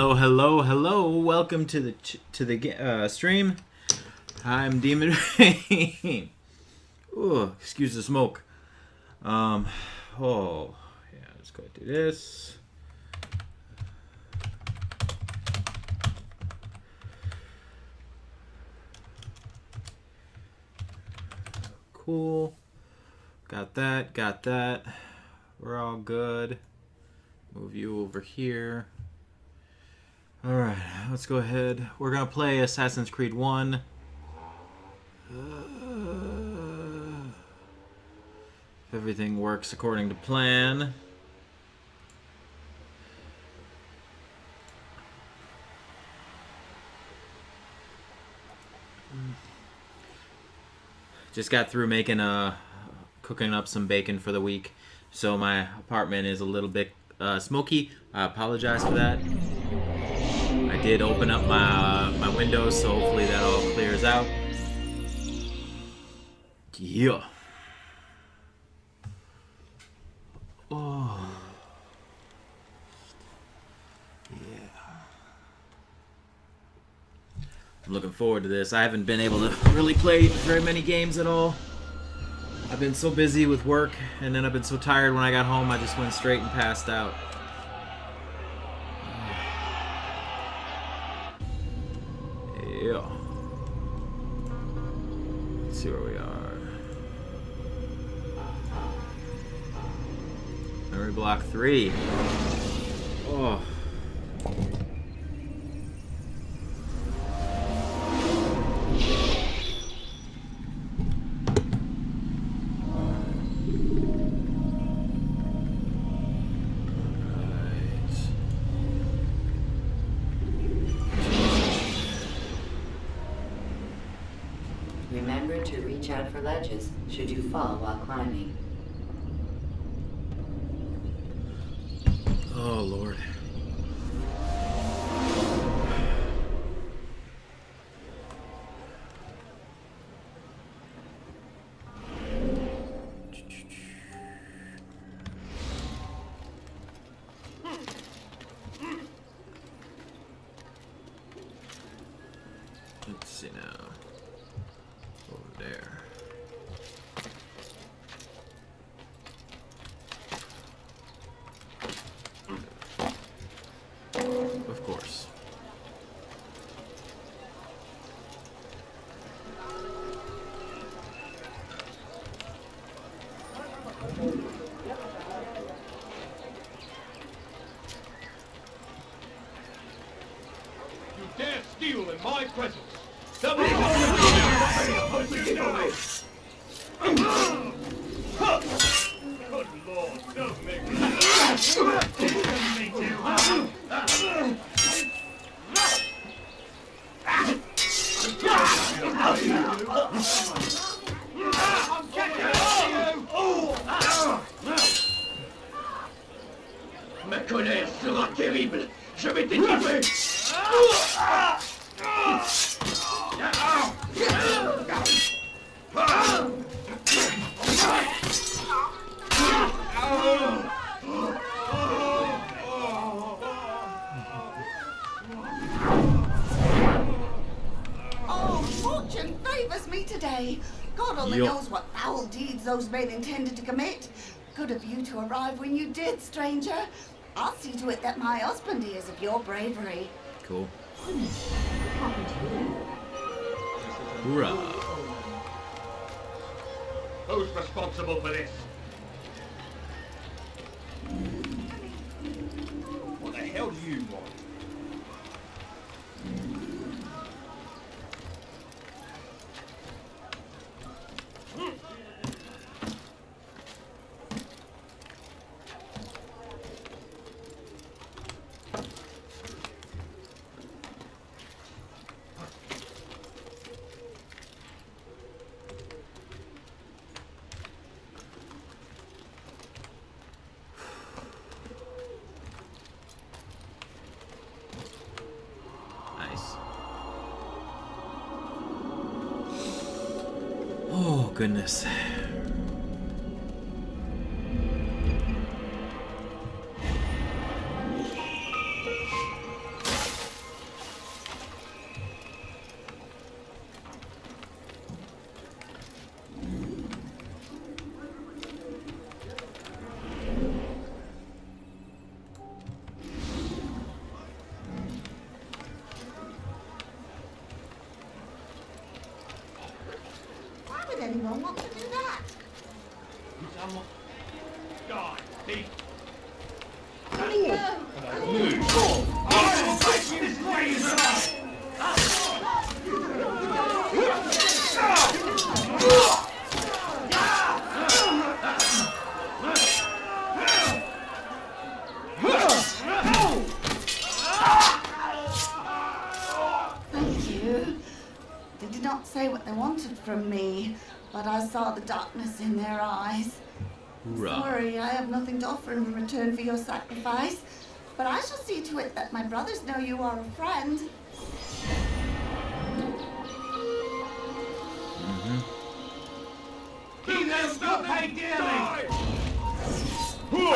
Hello, hello, hello. Welcome to the stream. I'm Deamon. Ooh, excuse the smoke. Oh, yeah. Let's go do this. Cool. Got that. Got that. We're all good. Move you over here. Alright, let's go ahead. We're going to play Assassin's Creed 1. If everything works according to plan. Just got through making cooking up some bacon for the week. So my apartment is a little bit smoky. I apologize for that. I did open up my windows, so hopefully that all clears out. Yeah. Oh. Yeah. I'm looking forward to this. I haven't been able to really play very many games at all. I've been so busy with work, and then I've been so tired when I got home, I just went straight and passed out. Yeah. Let's see where we are. Memory block 3. Oh. Remember to reach out for ledges should you fall while climbing. Oh, Lord. Let's see now. Over there. Of course. You dare steal in my presence! Good Lord, don't make me... I'm catching you! Ma colère sera terrible! Je vais t'étouffer! Oh, fortune favors me today. God only knows what foul deeds those men intended to commit. Good of you to arrive when you did, stranger. I'll see to it that my husband hears of your bravery. Cool. Hoorah. Who's responsible for this? What the hell do you want? Oh, goodness. anyone want to do that? Die, thief! Let me go. I will break this blaze alive! Thank you. They did not say what they wanted from me, but I saw the darkness in their eyes. Hoorah. Sorry, I have nothing to offer in return for your sacrifice, but I shall see to it that my brothers know you are a friend. He will not pay dearly! Ooh,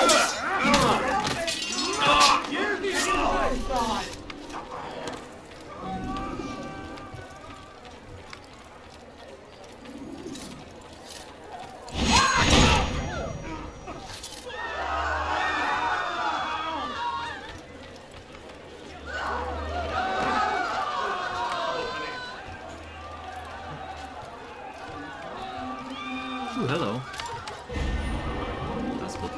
hello. Hospital.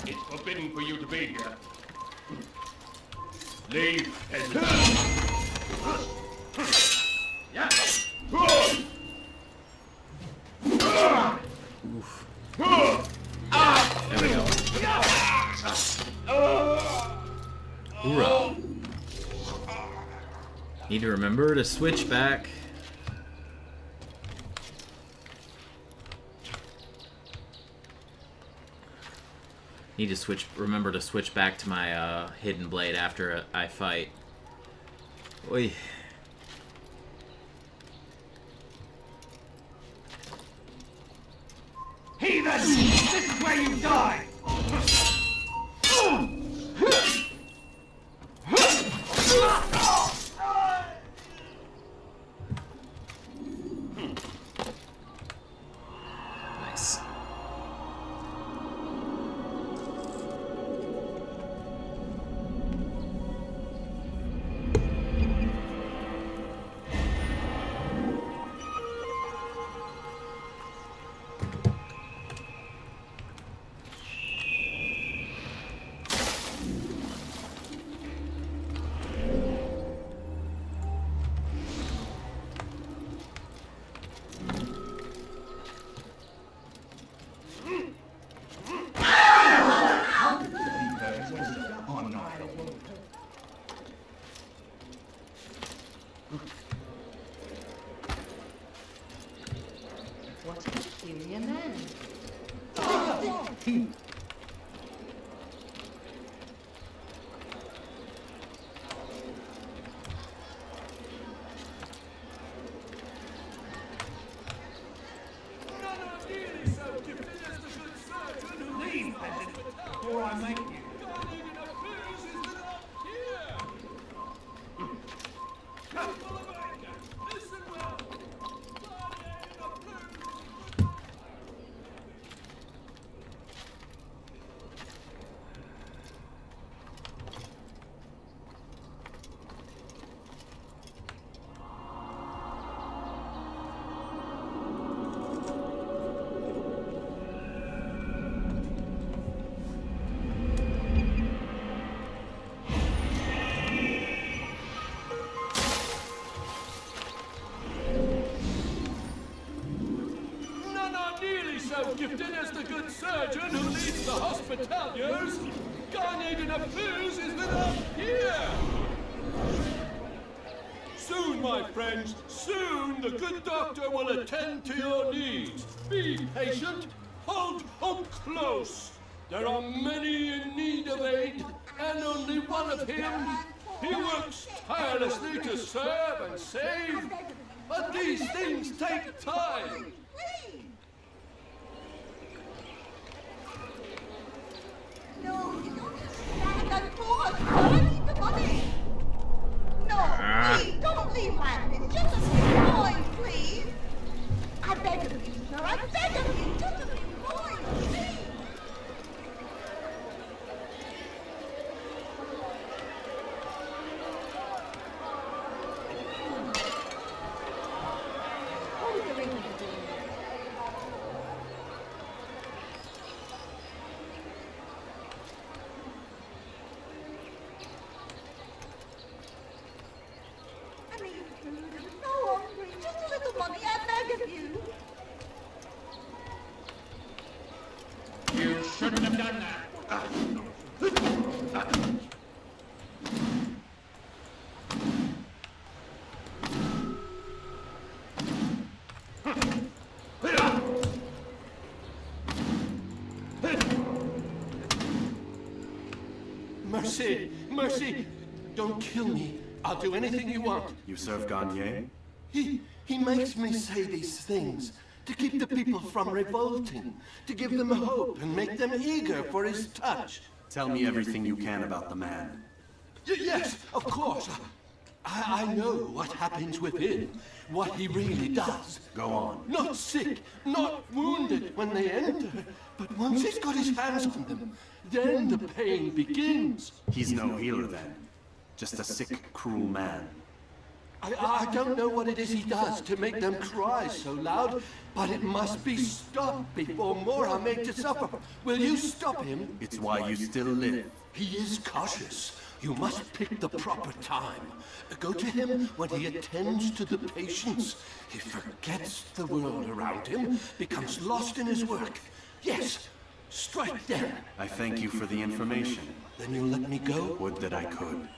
It's forbidden for you to be here. Leave and yeah. Oof. There we go. Hoorah. Need to remember to switch back. Need to remember to switch back to my hidden blade after I fight. Oy. Heathen! This is where you die! Nice. What a peculiar man. Leave, peasant, before I make you. None are nearly so gifted as the good surgeon who leads the hospitaliers. Garnered a fuse is without here. Soon, my friends, soon the good doctor will attend to your needs. Be patient. Hold close. There are many in need of aid, and only one of him. He works tirelessly to serve and save, but these things take time. No, you don't stand and forward. I need the money. No, please, don't leave Landon. Just a few coins, please. I beg of you, sir. I beg of you. Just a few coins, please. Mercy! Mercy! Don't kill me. I'll do anything you want. You serve Garnier? He makes me say these things to keep the people from revolting, to give them hope and make them eager for his touch. Tell me everything you can about the man. Yes, of course. I know what happens within, what he really does. Go on. Not sick, not wounded when they enter, but once he's got his hands on them, then the pain begins. He's no healer then. Just a sick, cruel man. I don't know what it is he does to make them cry so loud, but it must be stopped before more are made to suffer. Will you stop him? It's why you still live. He is cautious. You must pick the proper time. Go to him when he attends to the patients. He forgets the world around him, becomes lost in his work. Yes, strike then. I thank you for the information. Then you'll let me go? Would that I could.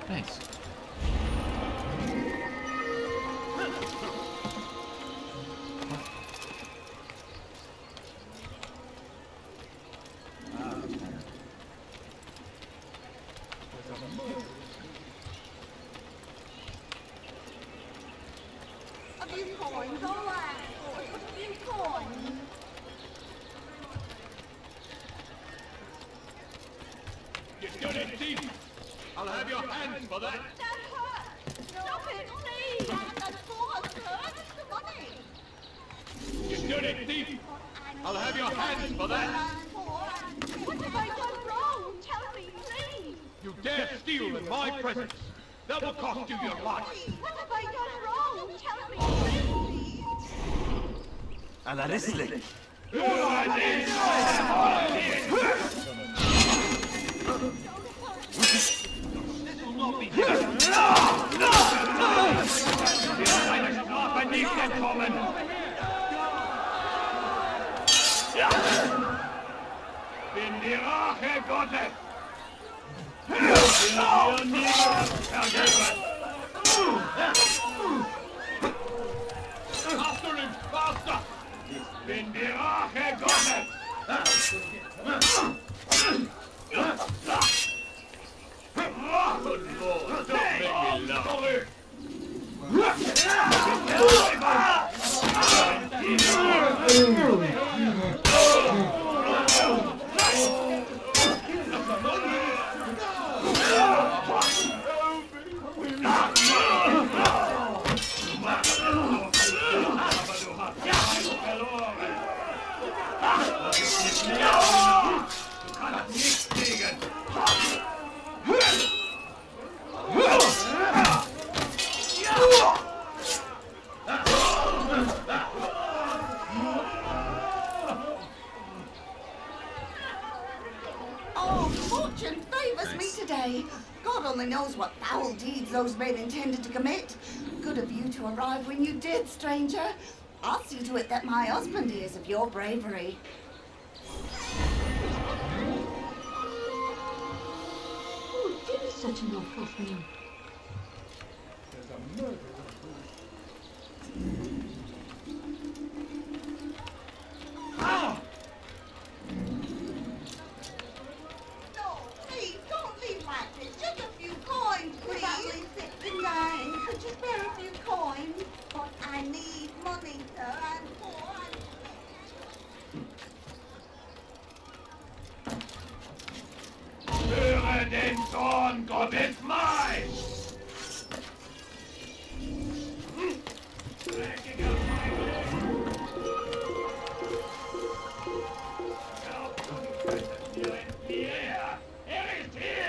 Thanks. A few coins, all right. A few coins. You dirty thief! I'll have your hands for that! That hurt. Stop it, please. That's for us, sir. It's the money. You dirty thief! I'll have your hands for that! What have I done wrong? Tell me, please. You dare steal in my presence! That will cost you your life! What have I done wrong? Tell me, please. A la Leslie! Eine Strafe nicht entkommen! Bin die Rache Gottes! Will dir niemand vergeben! Faster und faster! Ich bin die Rache Gottes! Rachenlos! Don't make me laugh! Oh, fortune favours me today. God only knows what foul deeds those men intended to commit. Good of you to arrive when you did, stranger. I'll see to it that my husband hears of your bravery. Who did such an awful thing? No, please, don't leave like this. Just a few coins, please. I've only 69. Could you spare a few coins? But I need money, sir. I'm poor. Höre den Zorn Gottes mein! Dreckiger Feind! Glaubt du, du könntest mir entfliehen? Er ist hier!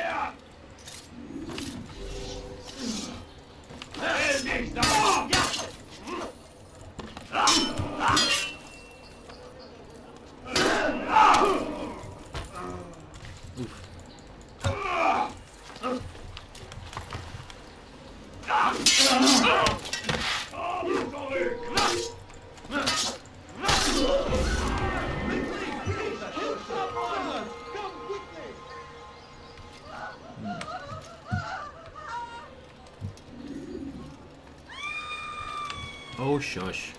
Oh, shush.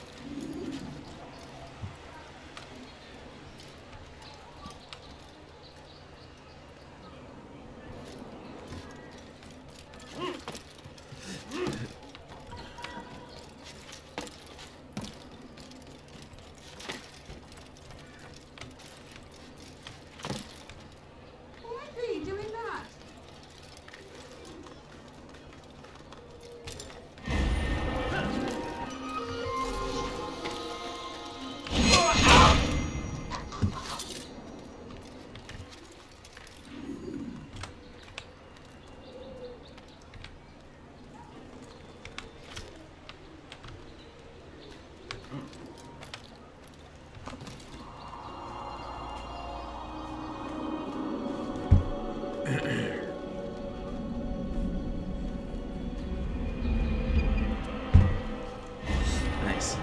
Why are you doing that? Nice.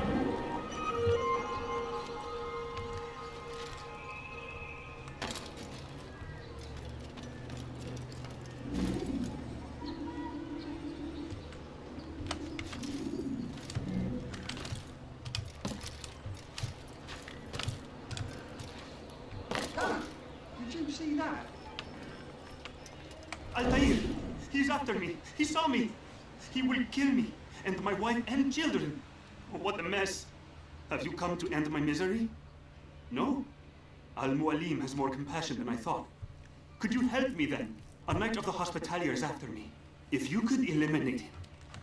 Did you see that? Altair! He's after me! He saw me! He will kill me! And my wife and children! What a mess! Have you come to end my misery? No? Al-Mualim has more compassion than I thought. Could you help me then? A knight of the Hospitalier is after me. If you could eliminate him,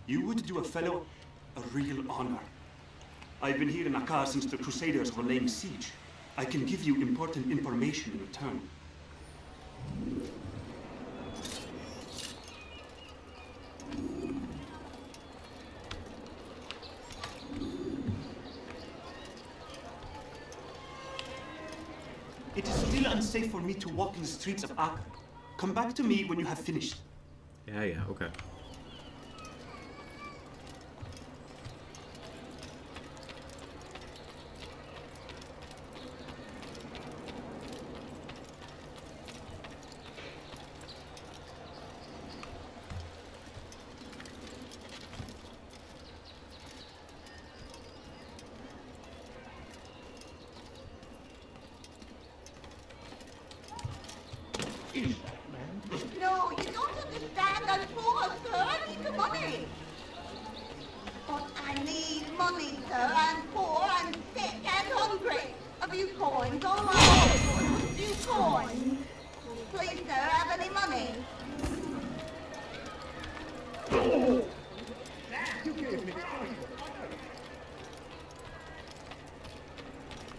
you would do a fellow a real honor. I've been here in Akkar since the Crusaders were laying siege. I can give you important information in return. It is still unsafe for me to walk in the streets of Akkar. Come back to me when you have finished. Yeah, okay. Is that man? No, you don't understand. I'm poor, sir. I need the money. But I need money, sir. I'm poor, I'm sick and hungry. A few coins, all right. A few coins. Please, sir, have any money? You gave me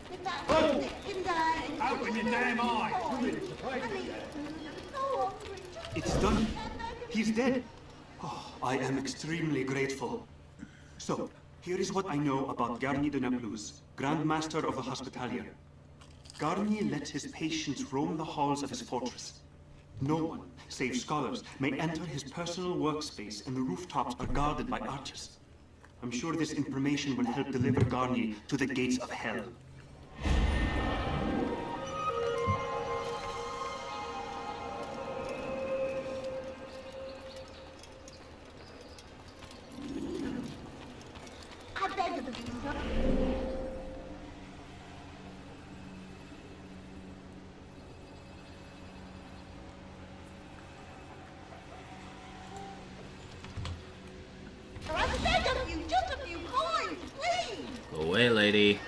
Get that money, get that. Open your damn eyes. You really surprised I me. need food. I'm so hungry. It's done. He's dead. Oh, I am extremely grateful. So, here is what I know about Garni de Naplouse, Grand Master of the Hospitalier. Garni lets his patients roam the halls of his fortress. No one, save scholars, may enter his personal workspace, and the rooftops are guarded by archers. I'm sure this information will help deliver Garni to the gates of hell. I beg of you, sir. I beg of you, just a few coins, please. Go away, lady.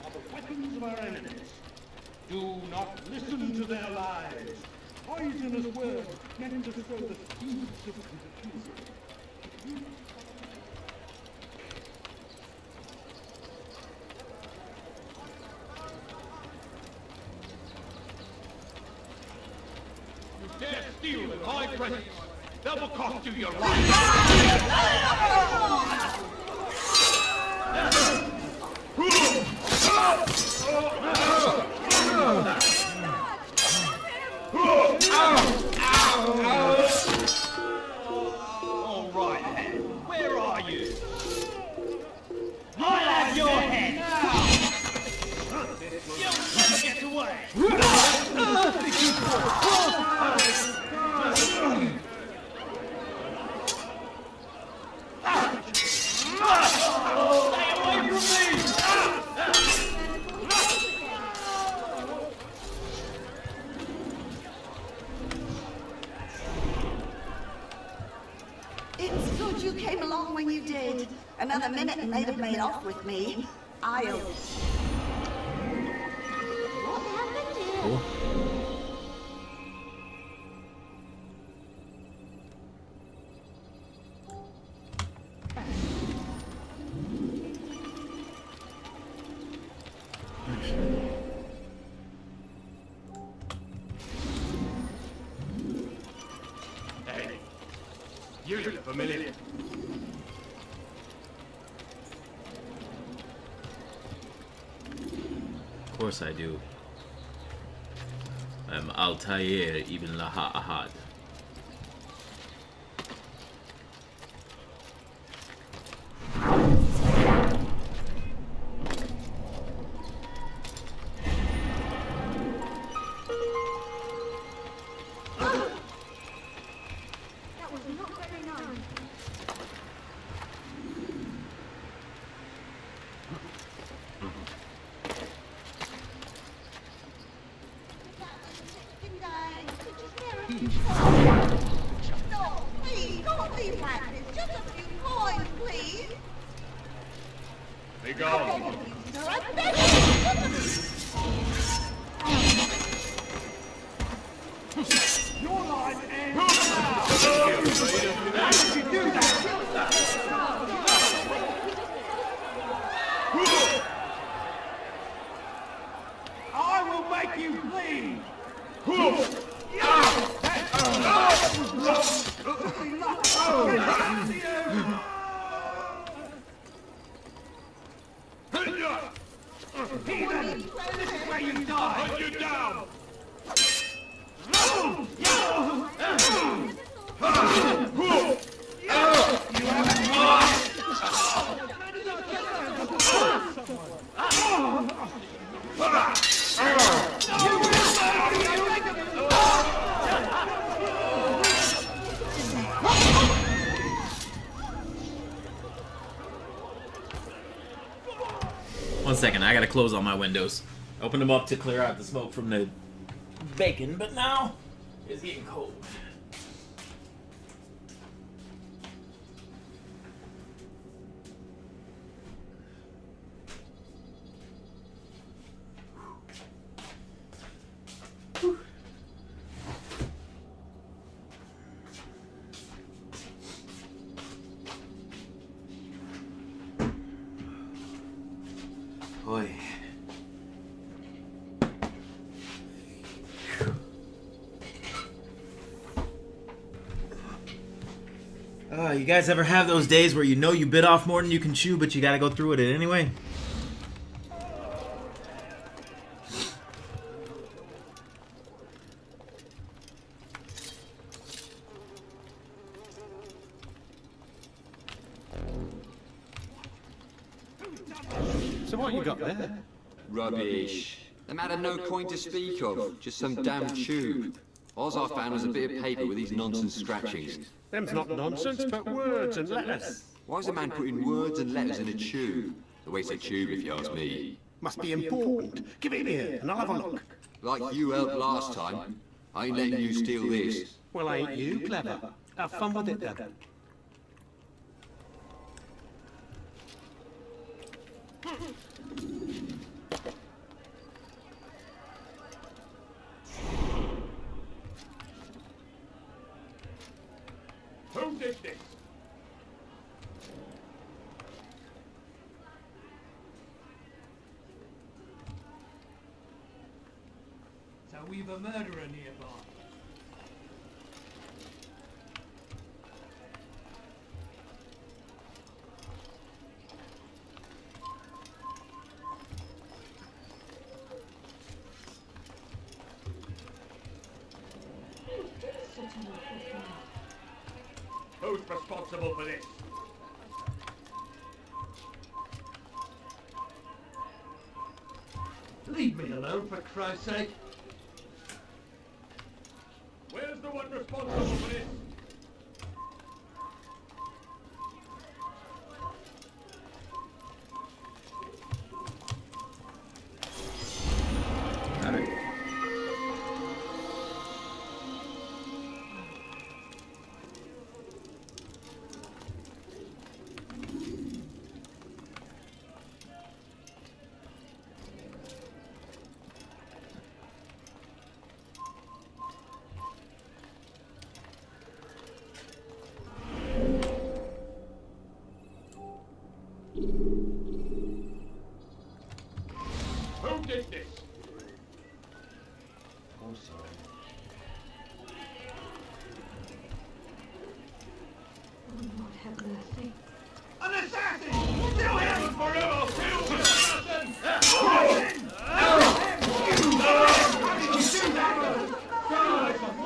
Are the weapons of our enemies. Do not listen to their lies. Poisonous words meant to sow the seeds of confusion. You dare steal in my presence. That will cost you your life. All right, then. Where are you? I'll have you came along when you did. Another minute and they'd have made off with me. I'll... What happened here? Cool. Hey, you look familiar. Of course I do. I'm Altair ibn Laha Ahad. That was not very nice. No, please, don't leave like this. Just a few coins, please. Be I gone. beg of you, sir. I beg of you. Your life ends now! How did you do that? I will make you bleed! Heathen! This is where you die! Put you down. One second, I gotta close all my windows. Open them up to clear out the smoke from the bacon, but now it's getting cold. Boy. You guys ever have those days where you know you bit off more than you can chew, but you gotta go through with it anyway? So what you got there? Rubbish. The man had no coin to speak of, just some damn tube. All I found was a bit of paper with these nonsense scratchings. Them's not nonsense, but words and letters. Why is a man putting words and letters in a tube? The waste of tube, if you ask me. Must be important. Give it here, and I'll have a look. Like you helped last time. I ain't letting you steal this. Well, ain't you clever? Have fun with it then. Who did this? So we've a murderer nearby. Who's responsible for this? Leave me alone, for Christ's sake. Where's the one responsible for this? Got it. did this? Oh, sorry. Oh, Lord have mercy. An assassin! Still him! Forever! Kill the assassin! How did you do that?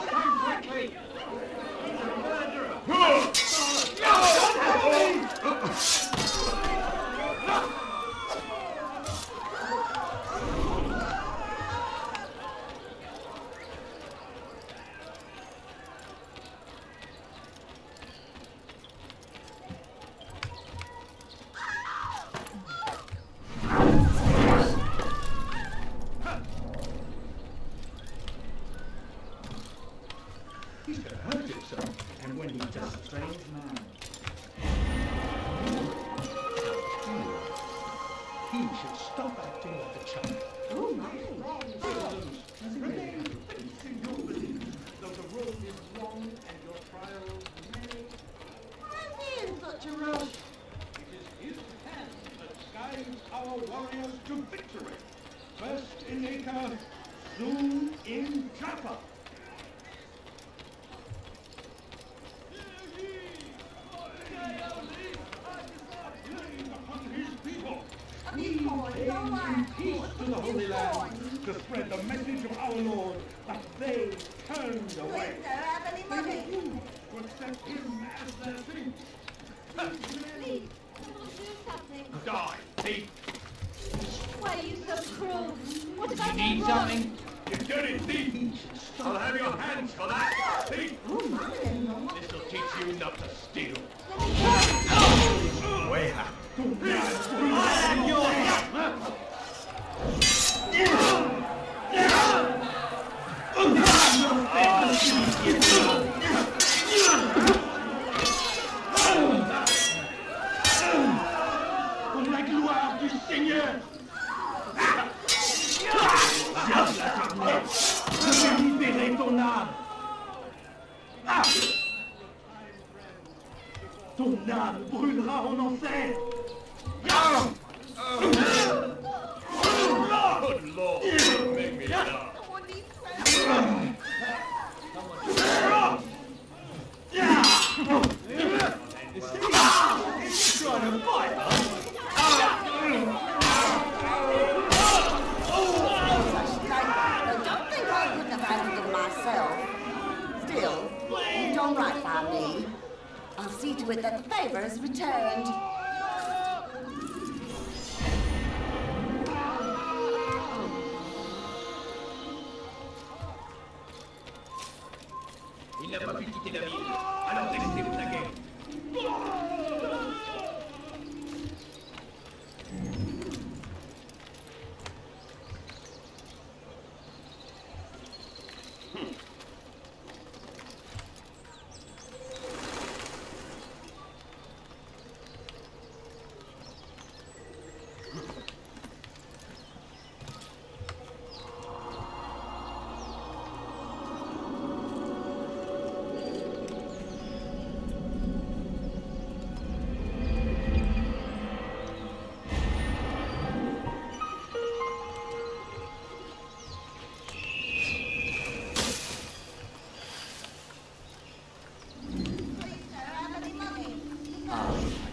Come quickly! He's a murderer! He's gonna hurt himself, and when he does, strange man. He should stop acting like a child. Oh, my. Remain faith in your belief, though the road is long and your trials many. Why is he in such a rush? It is his hand that guides our warriors to victory. First in Acre, soon in Jaffa. Upon his people, we came in peace to the Holy Land to spread the message of our Lord, but they turned away. They refused to accept him as their king. Please, someone do something. Die, thief! Why are you so cruel? What have I You done need wrong? something? You dirty thief! I'll have your hands for that, thief! Oh, my. This'll teach you not to steal. Way out. Pour la gloire du Seigneur. Diable éternel, je vais libérer ton âme. Ton âme brûlera en enfer. Good Lord, make me laugh. Don't think I couldn't have handled it myself. Still, you've done right by me. I'll see to it that the favor is returned. Il n'a pas pu quitter la ville, alors laissez-vous la guerre.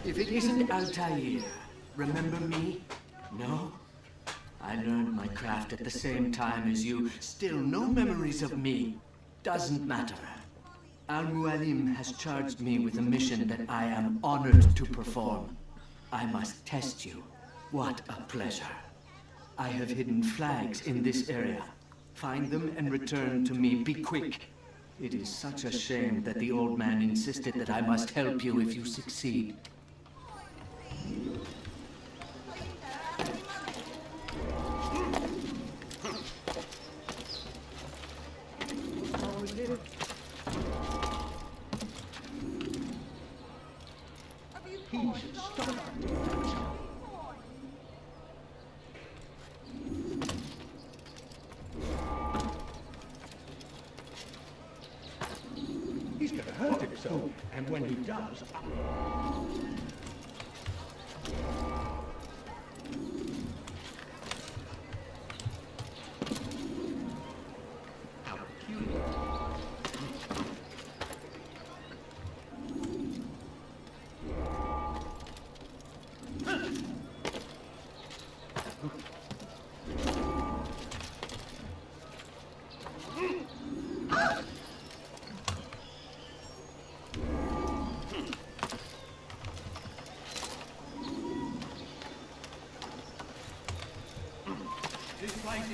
If it isn't Altair, remember me? No? I learned my craft at the same time as you. Still no memories of me. Doesn't matter. Al-Mualim has charged me with a mission that I am honored to perform. I must test you. What a pleasure. I have hidden flags in this area. Find them and return to me. Be quick. It is such a shame that the old man insisted that I must help you if you succeed. He should stop acting like a child. He's gonna hurt himself, and when he does,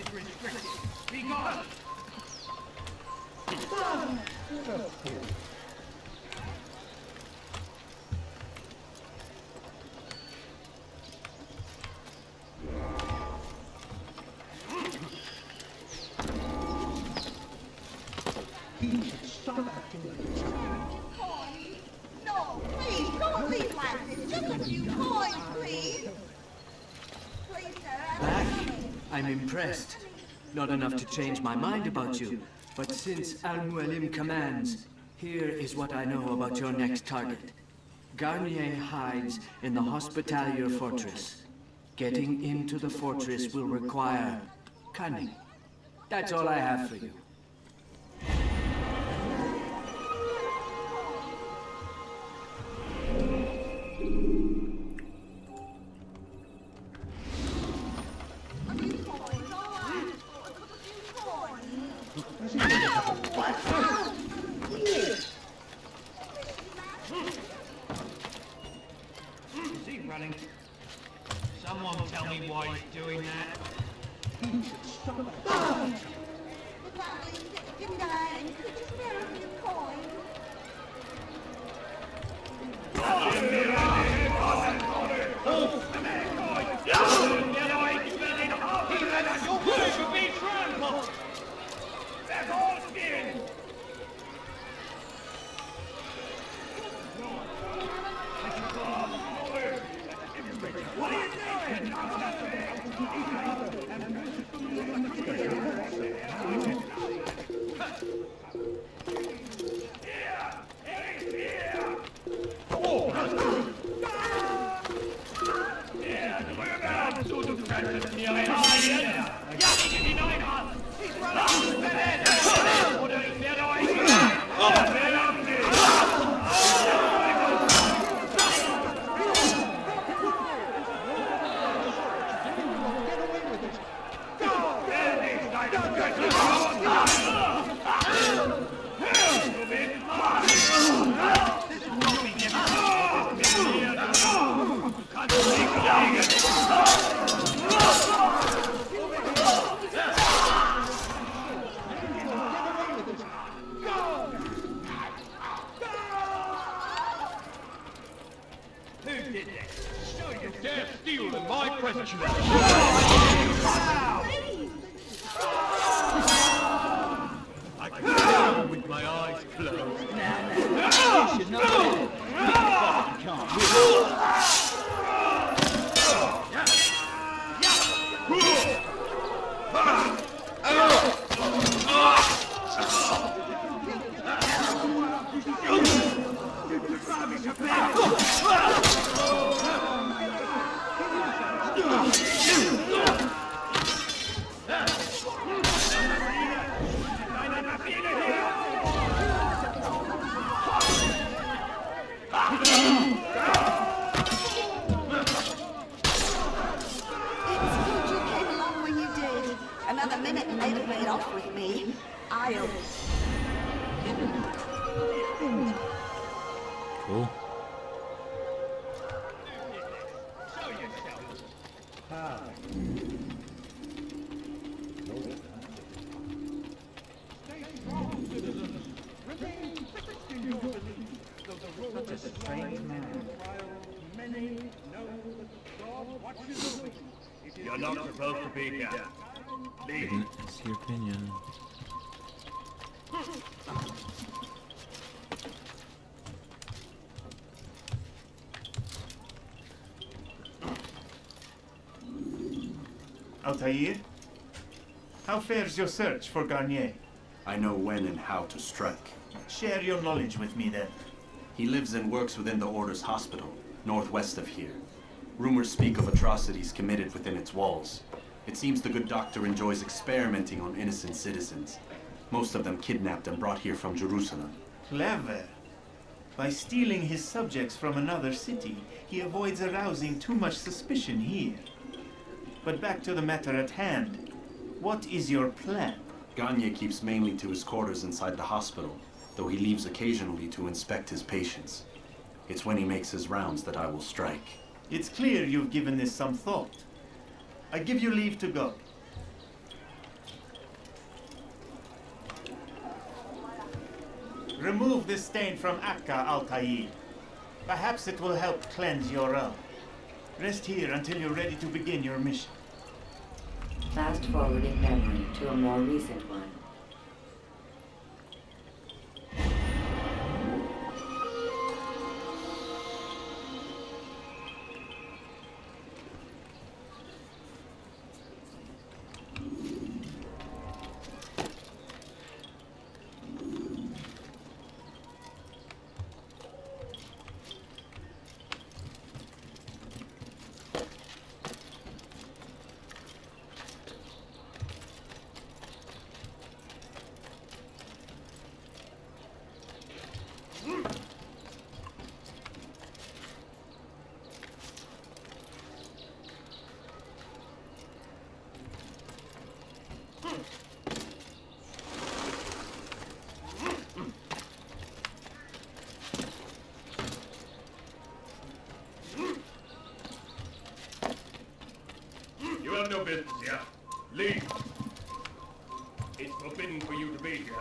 is restricted. Be gone! No, please, don't leave like this. Just a few coins, please. Please, sir. Back? I'm impressed. Not enough to change my mind about you, but since Al-Mualim commands, here is what I know about your next target. Garnier hides in the Hospitalier Fortress. Getting into the fortress will require cunning. That's all I have for you. Is he running? Someone tell me why he's doing that. The family's getting dying. Could you spare a few coins? Who did this? Show you dare steal my present. I can see with my eyes closed. You should know better. You can't win. Another minute and they'd have made off with me. I'll... Cool. Such a strange man. Many know that God watches over you. You're not supposed to be here. Leave. It's your opinion. Altair, how fares your search for Garnier? I know when and how to strike. Share your knowledge with me then. He lives and works within the Order's hospital, northwest of here. Rumors speak of atrocities committed within its walls. It seems the good doctor enjoys experimenting on innocent citizens. Most of them kidnapped and brought here from Jerusalem. Clever. By stealing his subjects from another city, he avoids arousing too much suspicion here. But back to the matter at hand. What is your plan? Gagne keeps mainly to his quarters inside the hospital, though he leaves occasionally to inspect his patients. It's when he makes his rounds that I will strike. It's clear you've given this some thought. I give you leave to go. Remove this stain from Akka, Altair. Perhaps it will help cleanse your realm. Rest here until you're ready to begin your mission. Fast forwarding memory to a more recent one. You have no business here. Leave. It's forbidden for you to be here.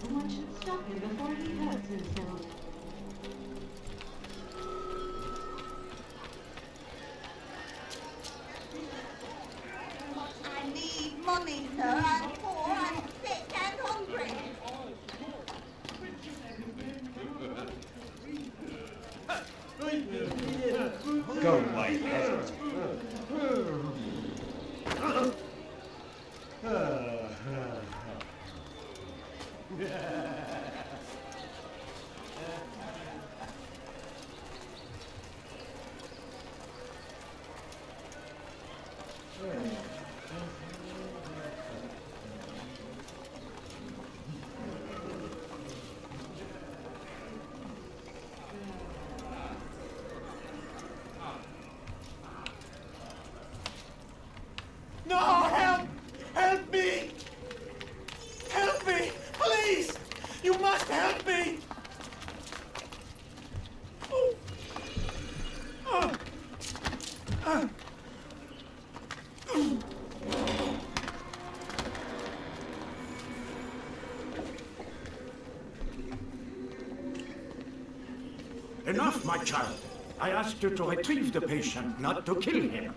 Someone should stop him before he hurts himself. I need money, sir. I'm poor, I'm sick and hungry. Go away, peasant. No, help! Help me! Help me! Please! You must help me! Oh. Enough, my child. I asked you to retrieve the patient, not to kill him.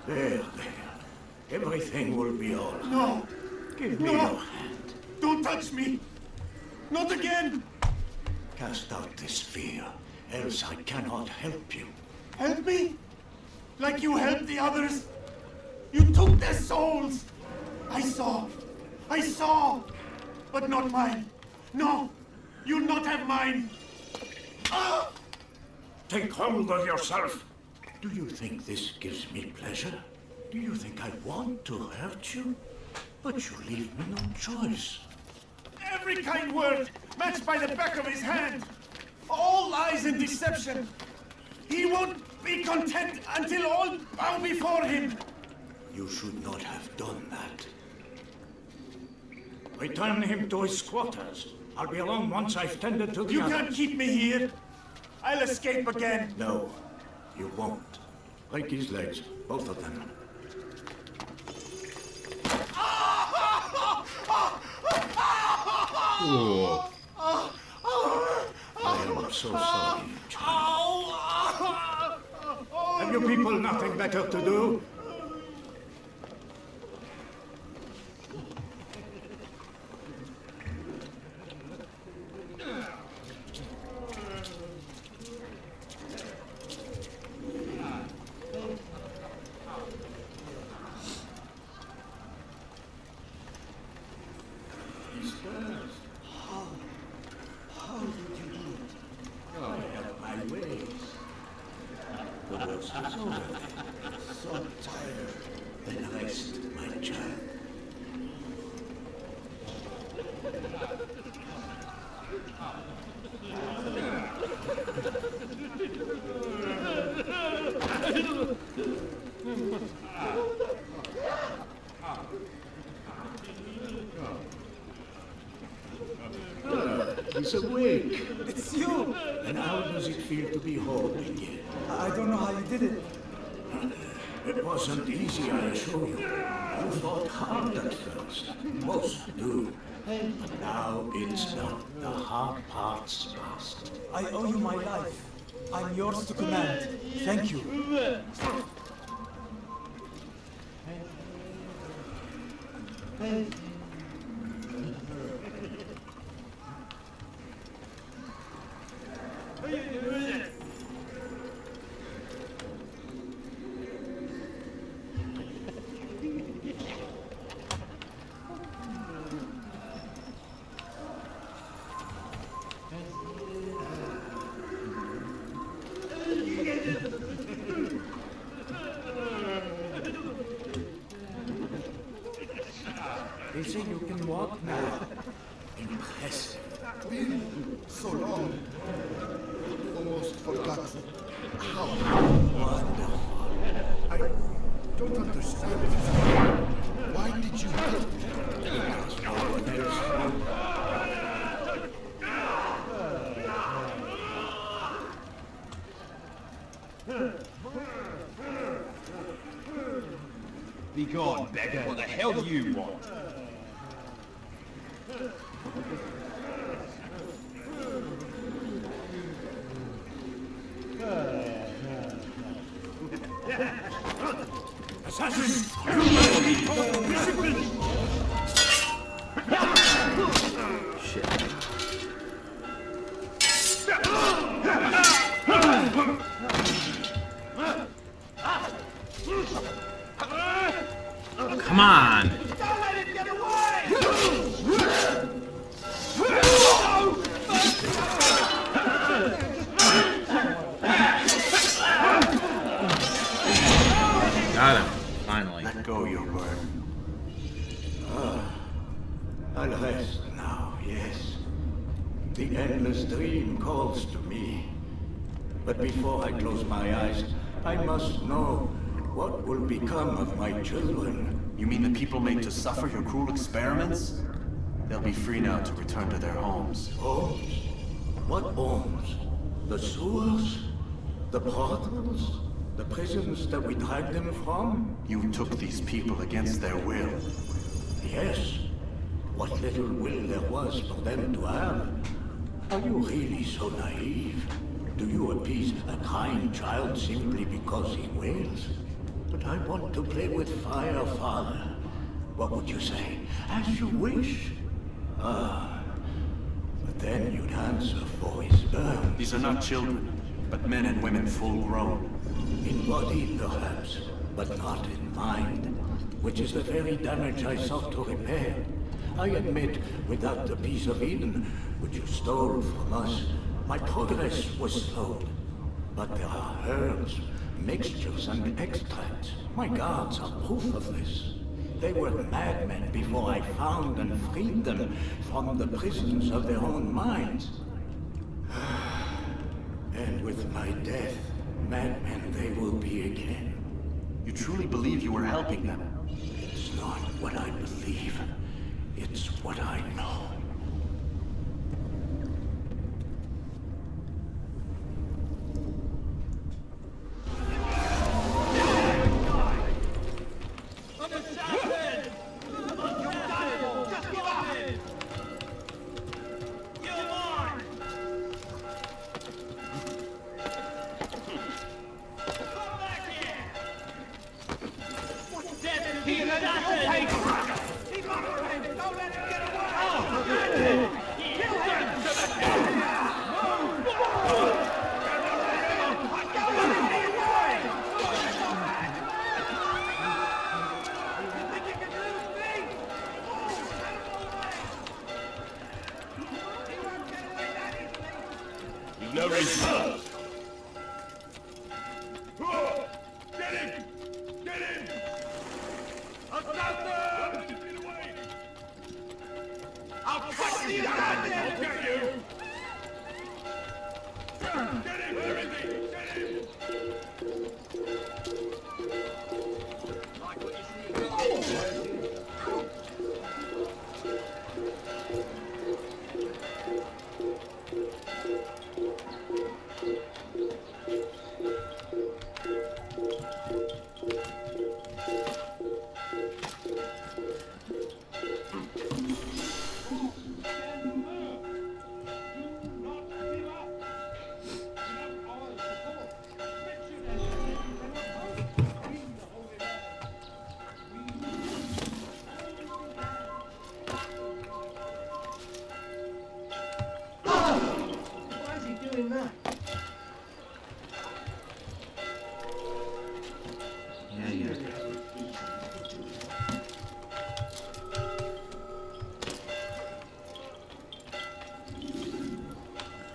There. Everything will be all right. No! Give me No. your hand. Don't touch me! Not again! Cast out this fear, else I cannot help you. Help me? Like you helped the others? You took their souls! I saw! But not mine! No! You'll not have mine! Ah! Take hold of yourself. Do you think this gives me pleasure? Do you think I want to hurt you? But you leave me no choice. Every kind word matched by the back of his hand! All lies and deception! He won't be content until all bow before him! You should not have done that. Return him to his quarters. I'll be along once I've tended to the You others. can't keep me here! I'll escape again! No, you won't. Break his legs, both of them. Ooh. I am so sorry, child. Have you people nothing better to do? How did you do it? I have my ways. The worst is over. So tired. Then rest, my child. It's awake. It's you! And how does it feel to be whole again? I don't know how you did it. It wasn't easy, I assure you. You fought hard at first. Most do. But now it's done. The hard part's past. I owe you my life. I'm yours to command. Thank you. They say you can walk now. Impressive. So long. Almost forgot. How Wonderful. I don't understand. Why did you help me? Because no one else Be gone, beggar. What the hell do you want? Assassin! Shit. Come on! Got him, finally. Let go your burden. I'll rest now, yes. The endless dream calls to me. But before I close my eyes, I must know what will become of my children. You mean the people made to suffer your cruel experiments? They'll be free now to return to their homes. Homes? What homes? The sewers? The brothels? The prisons that we dragged them from? You took these people against their will. Yes. What little will there was for them to have. Are you really so naive? Do you appease a kind child simply because he wails? But I want to play with fire, Father. What would you say? As you wish. Ah. But then you'd answer for his burn. These are not children, but men and women full grown. In body, perhaps, but not in mind. Which is the very damage I sought to repair. I admit, without the piece of Eden, which you stole from us, my progress was slowed. But there are herbs, mixtures, and extracts. My guards are proof of this. They were madmen before I found and freed them from the prisons of their own minds. And with my death, madmen they will be again. You truly believe you were helping them? It's not what I believe. It's what I know. No reason. Get him! Get him! Assassin! Get away! I'll cut you down! I'll get you! Get him! Where is he? Get him!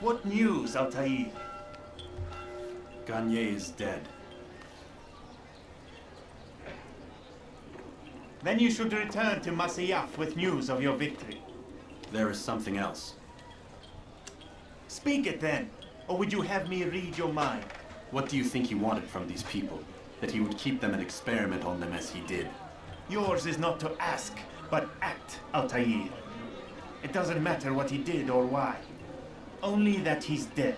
What news, Altair? Gagne is dead. Then you should return to Masyaf with news of your victory. There is something else. Speak it then, or would you have me read your mind? What do you think he wanted from these people? That he would keep them and experiment on them as he did? Yours is not to ask, but act, Altair. It doesn't matter what he did or why. Only that he's dead.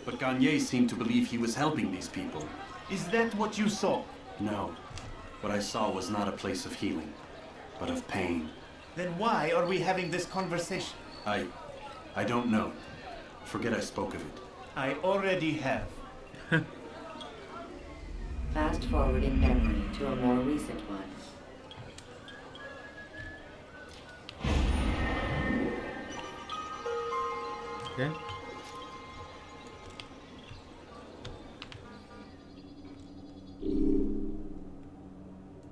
But Gagne seemed to believe he was helping these people. Is that what you saw? No. What I saw was not a place of healing, but of pain. Then why are we having this conversation? I don't know. Forget I spoke of it. I already have. Fast forward in memory to a more recent one. Okay.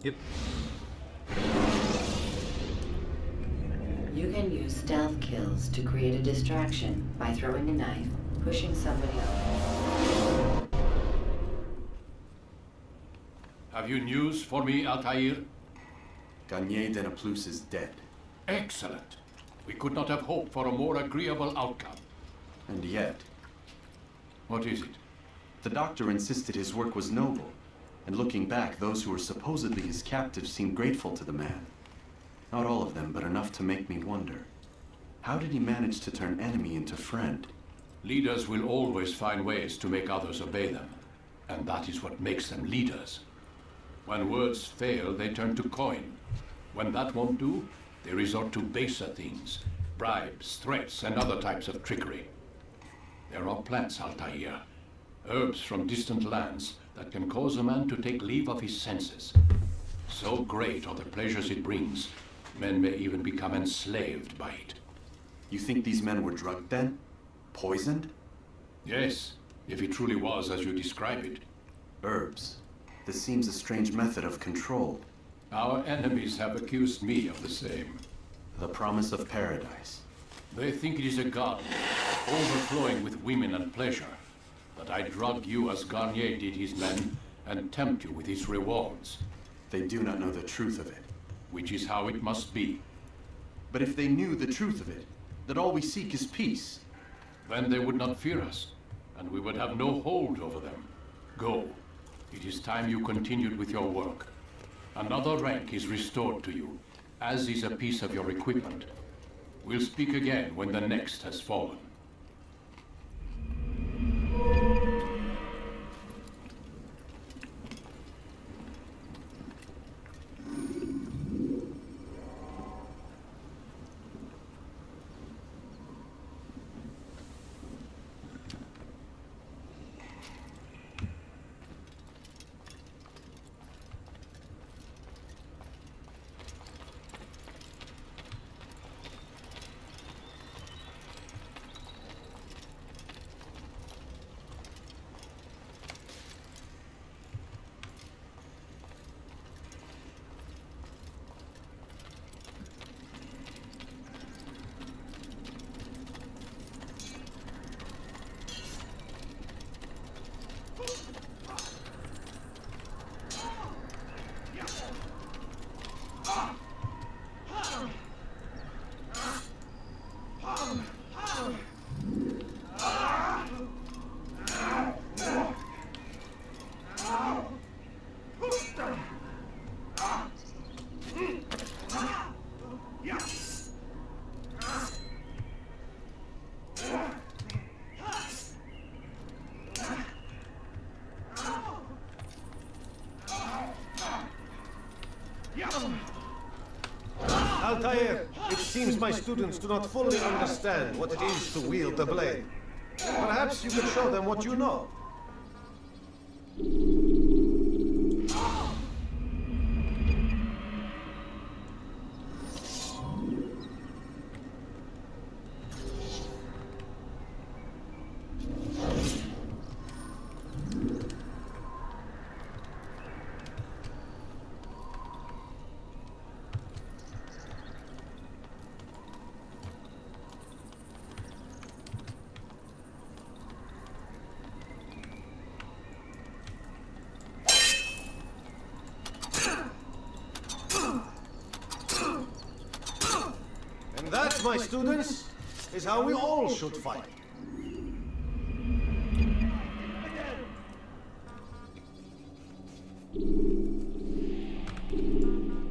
Yep. You can use stealth kills to create a distraction by throwing a knife, pushing somebody over. Have you news for me, Altair? Gagne de Naplouse is dead. Excellent. We could not have hoped for a more agreeable outcome. And yet... What is it? The doctor insisted his work was noble. And looking back, those who were supposedly his captives seemed grateful to the man. Not all of them, but enough to make me wonder. How did he manage to turn enemy into friend? Leaders will always find ways to make others obey them. And that is what makes them leaders. When words fail, they turn to coin. When that won't do, they resort to baser things. Bribes, threats, and other types of trickery. There are plants, Altair. Herbs from distant lands that can cause a man to take leave of his senses. So great are the pleasures it brings, men may even become enslaved by it. You think these men were drugged then? Poisoned? Yes, if it truly was as you describe it. Herbs. This seems a strange method of control. Our enemies have accused me of the same. The promise of paradise. They think it is a garden, overflowing with women and pleasure. But I drug you as Garnier did his men, and tempt you with his rewards. They do not know the truth of it. Which is how it must be. But if they knew the truth of it, that all we seek is peace. Then they would not fear us, and we would have no hold over them. Go. It is time you continued with your work. Another rank is restored to you, as is a piece of your equipment. We'll speak again when the next has fallen. Altair, it seems my students do not fully understand what it is to wield the blade. Perhaps you could show them what you know. that, my students, is how we all should fight.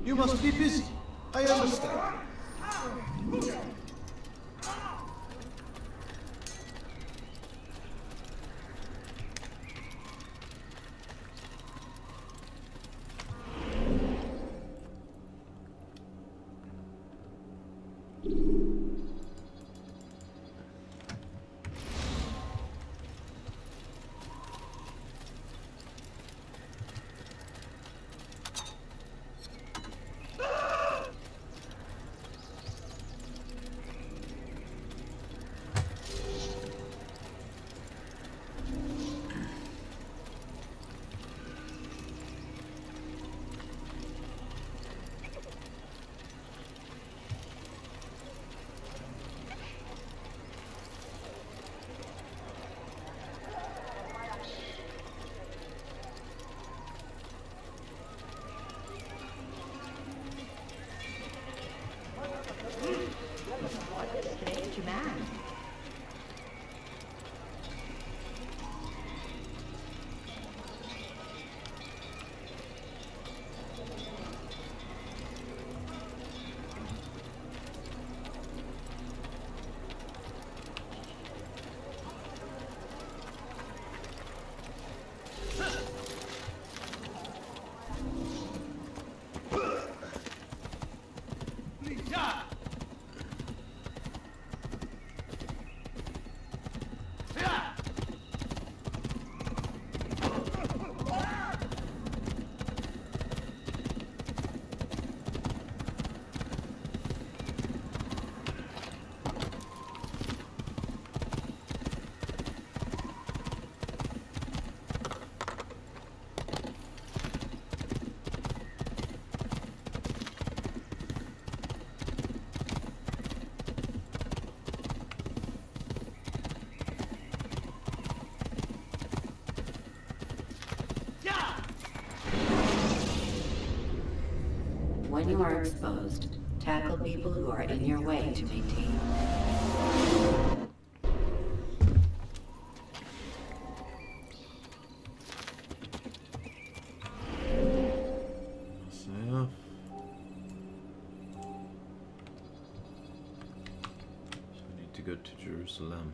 You must be busy. I understand. When you are exposed, tackle people who are in your way to maintain. So, I need to go to Jerusalem.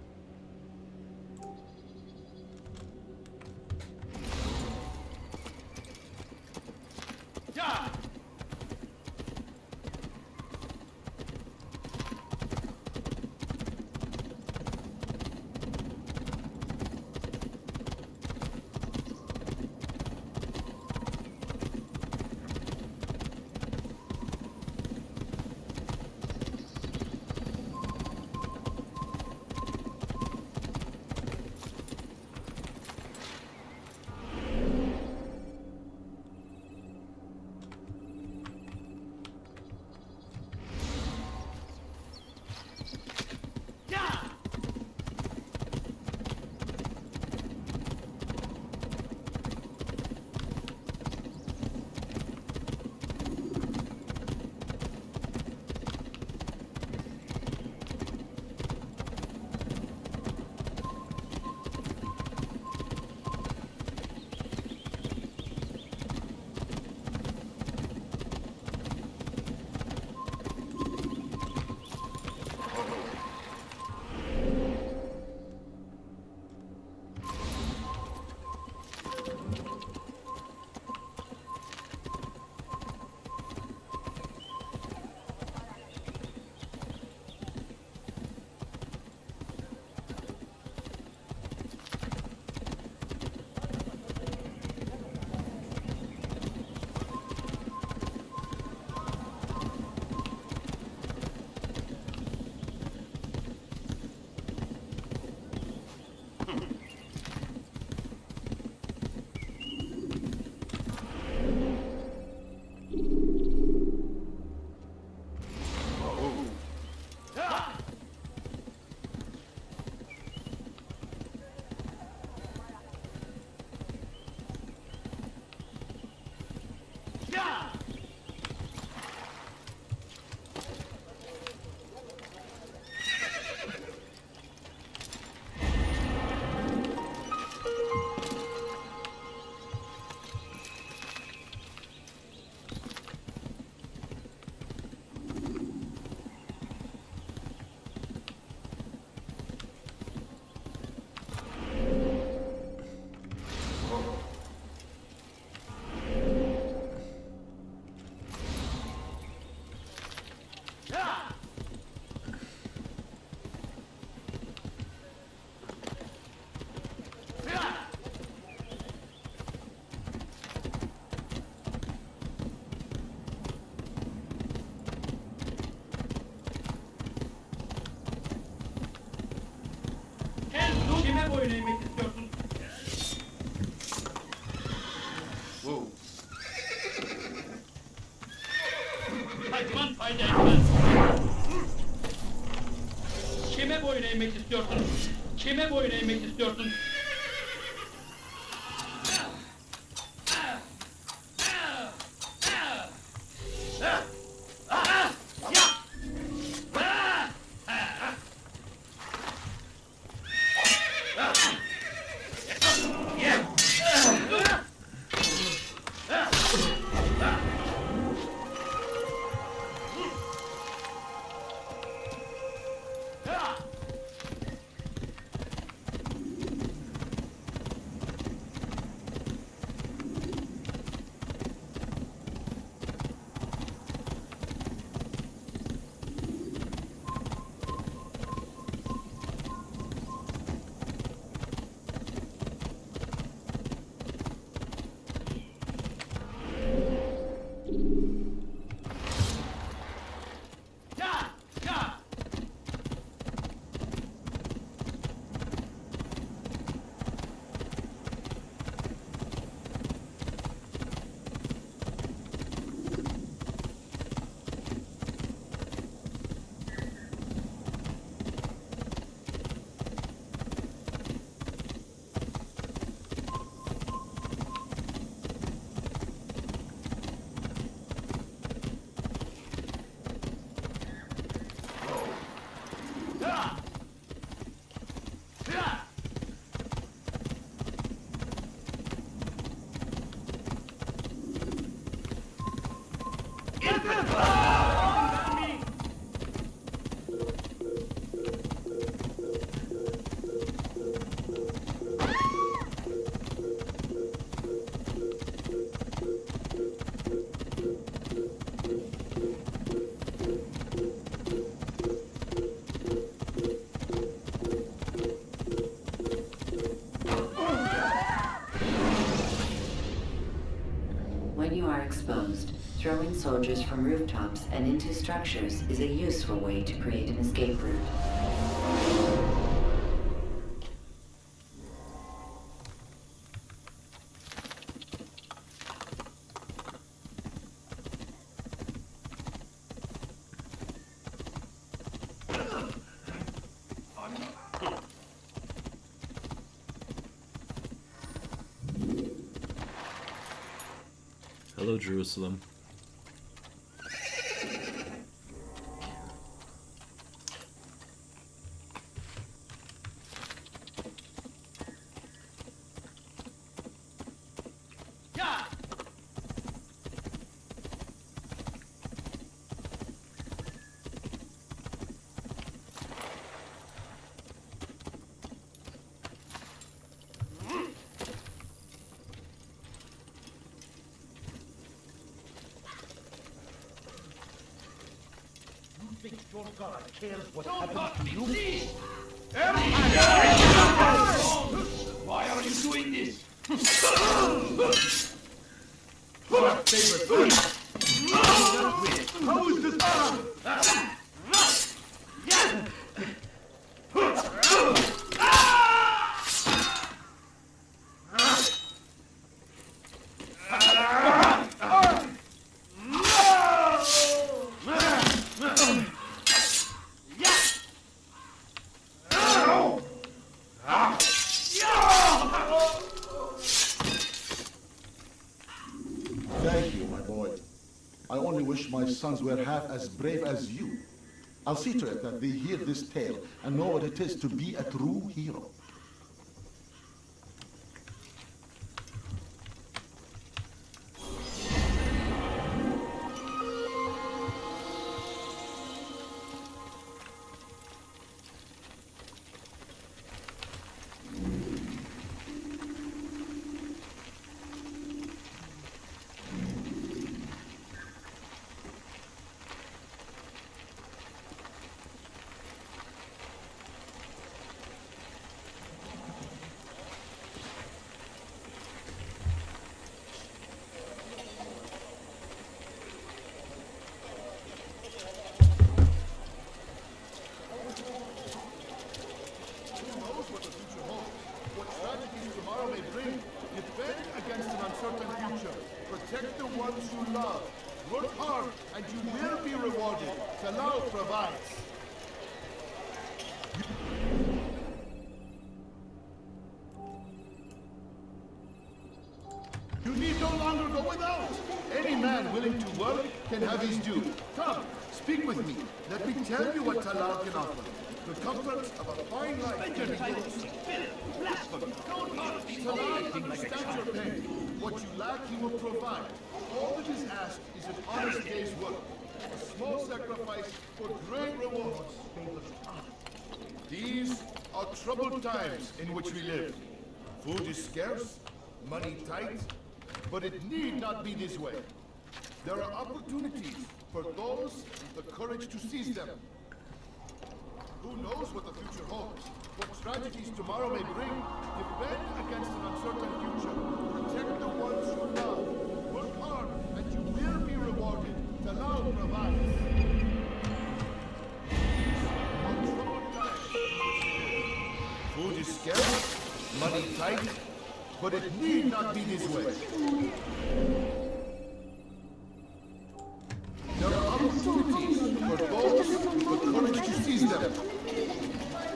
boyun eğmek istiyorsun? Whoa. Kaçman fayda etmez. Kime boyun eğmek istiyorsun? Kime boyun eğmek istiyorsun? When you are exposed, throwing soldiers from rooftops and into structures is a useful way to create an escape route. Hello, Jerusalem. Think your God cares what happens to you? Please! Why are you doing this? Our favorite food! How is this done? Thank you, my boy. I only wish my sons were half as brave as you. I'll see to it that they hear this tale and know what it is to be a true hero. Protect the ones you love. Work hard, and you will be rewarded. Talal provides. You need no longer go without. Any man willing to work can have his due. Come, speak with me. Let me tell you what Talal can offer. The comforts of a fine life can be yours. Talal understands your pain. What you lack, he will provide. All that is asked is an honest day's work. A small sacrifice for great rewards. These are troubled times in which we live. Food is scarce, money tight, but it need not be this way. There are opportunities for those with the courage to seize them. Who knows what the future holds? What tragedies tomorrow may bring? Defend against an uncertain future. Protect the ones you love. Work hard, and you will be rewarded. Talal provides. Food is scarce, money tight, but it need not be this way. There are opportunities for those with the courage to seize them.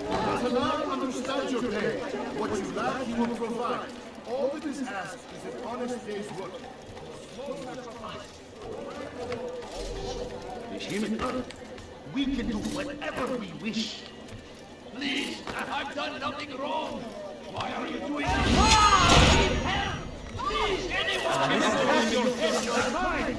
Talal understands your pain. What you lack, he will provide. All that is asked is an honest day's work. Deamon, we can do whatever we wish. Please, I've done nothing wrong. Why are you doing this? Help! Please, anyone! Your mind!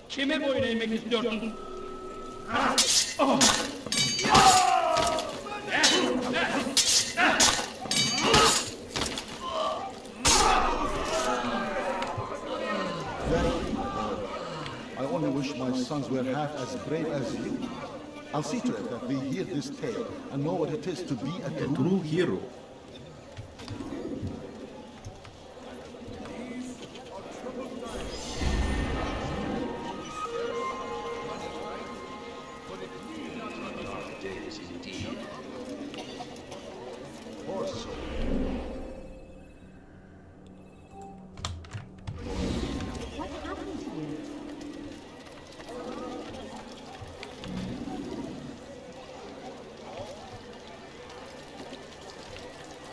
Kime boyun eğmek istiyorsun? I only wish my sons were half as brave as you. I'll see to it that they hear this tale and know what it is to be a true hero.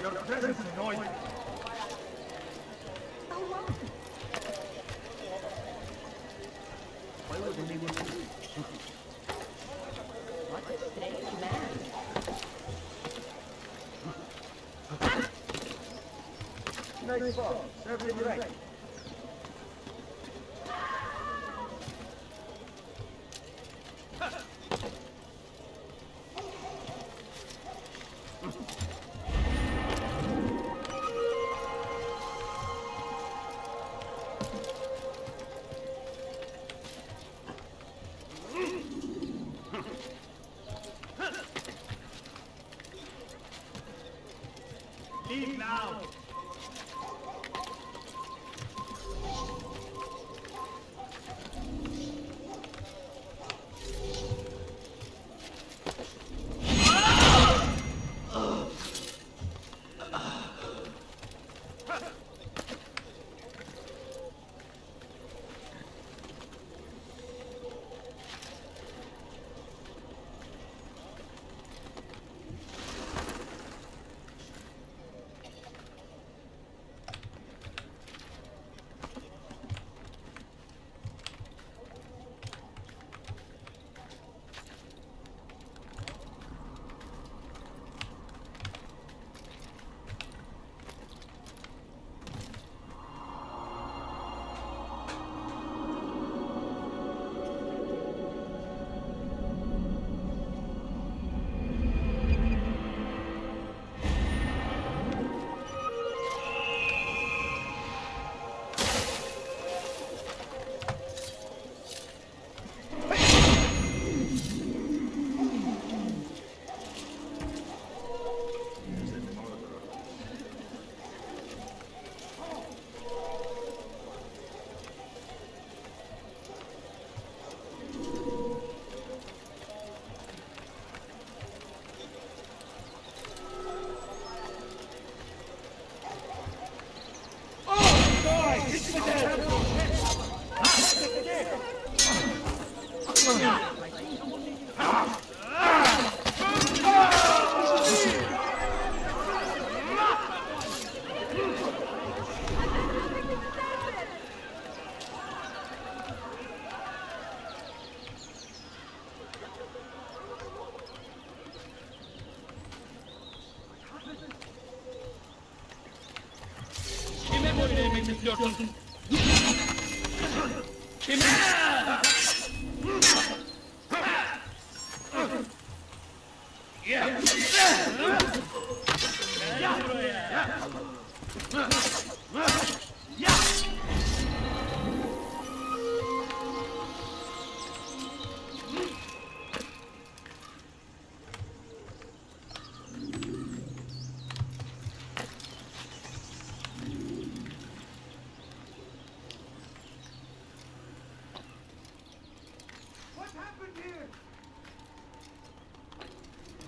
Your presence annoys me. Why would anyone do this? What a strange man. Nice ball. Serve it right. Leave now.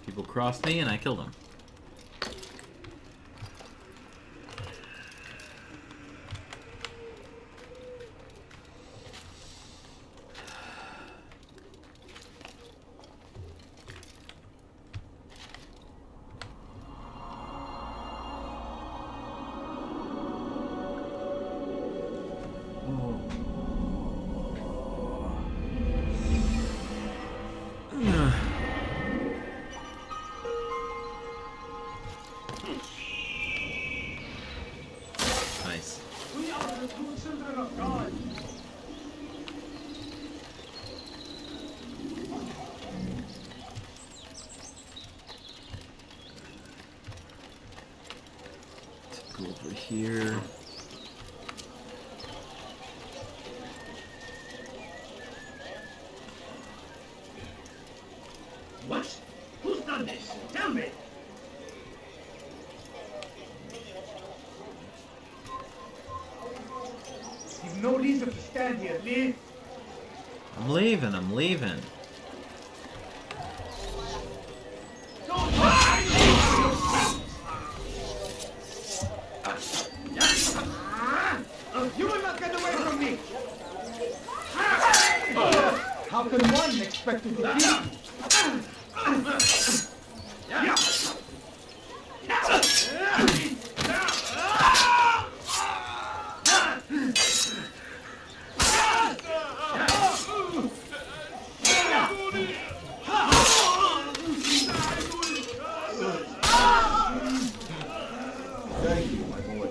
People crossed me and I killed them. Nice. We are the true children of God. Go over here. What? Who's done this? Tell me. You've no reason to stand here, leave. I'm leaving, I'm leaving. You will not get away from me! How can one expect to defeat? Thank you, my boy.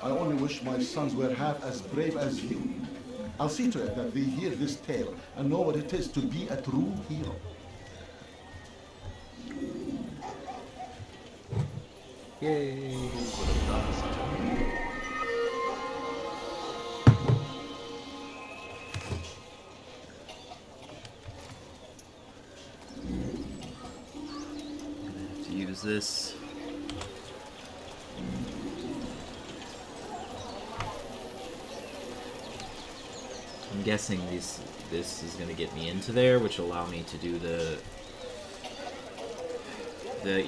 I only wish my sons were half as brave as you. I'll see to it that they hear this tale and know what it is to be a true hero. Yay. Have to use this. I'm guessing this is gonna get me into there, which will allow me to do the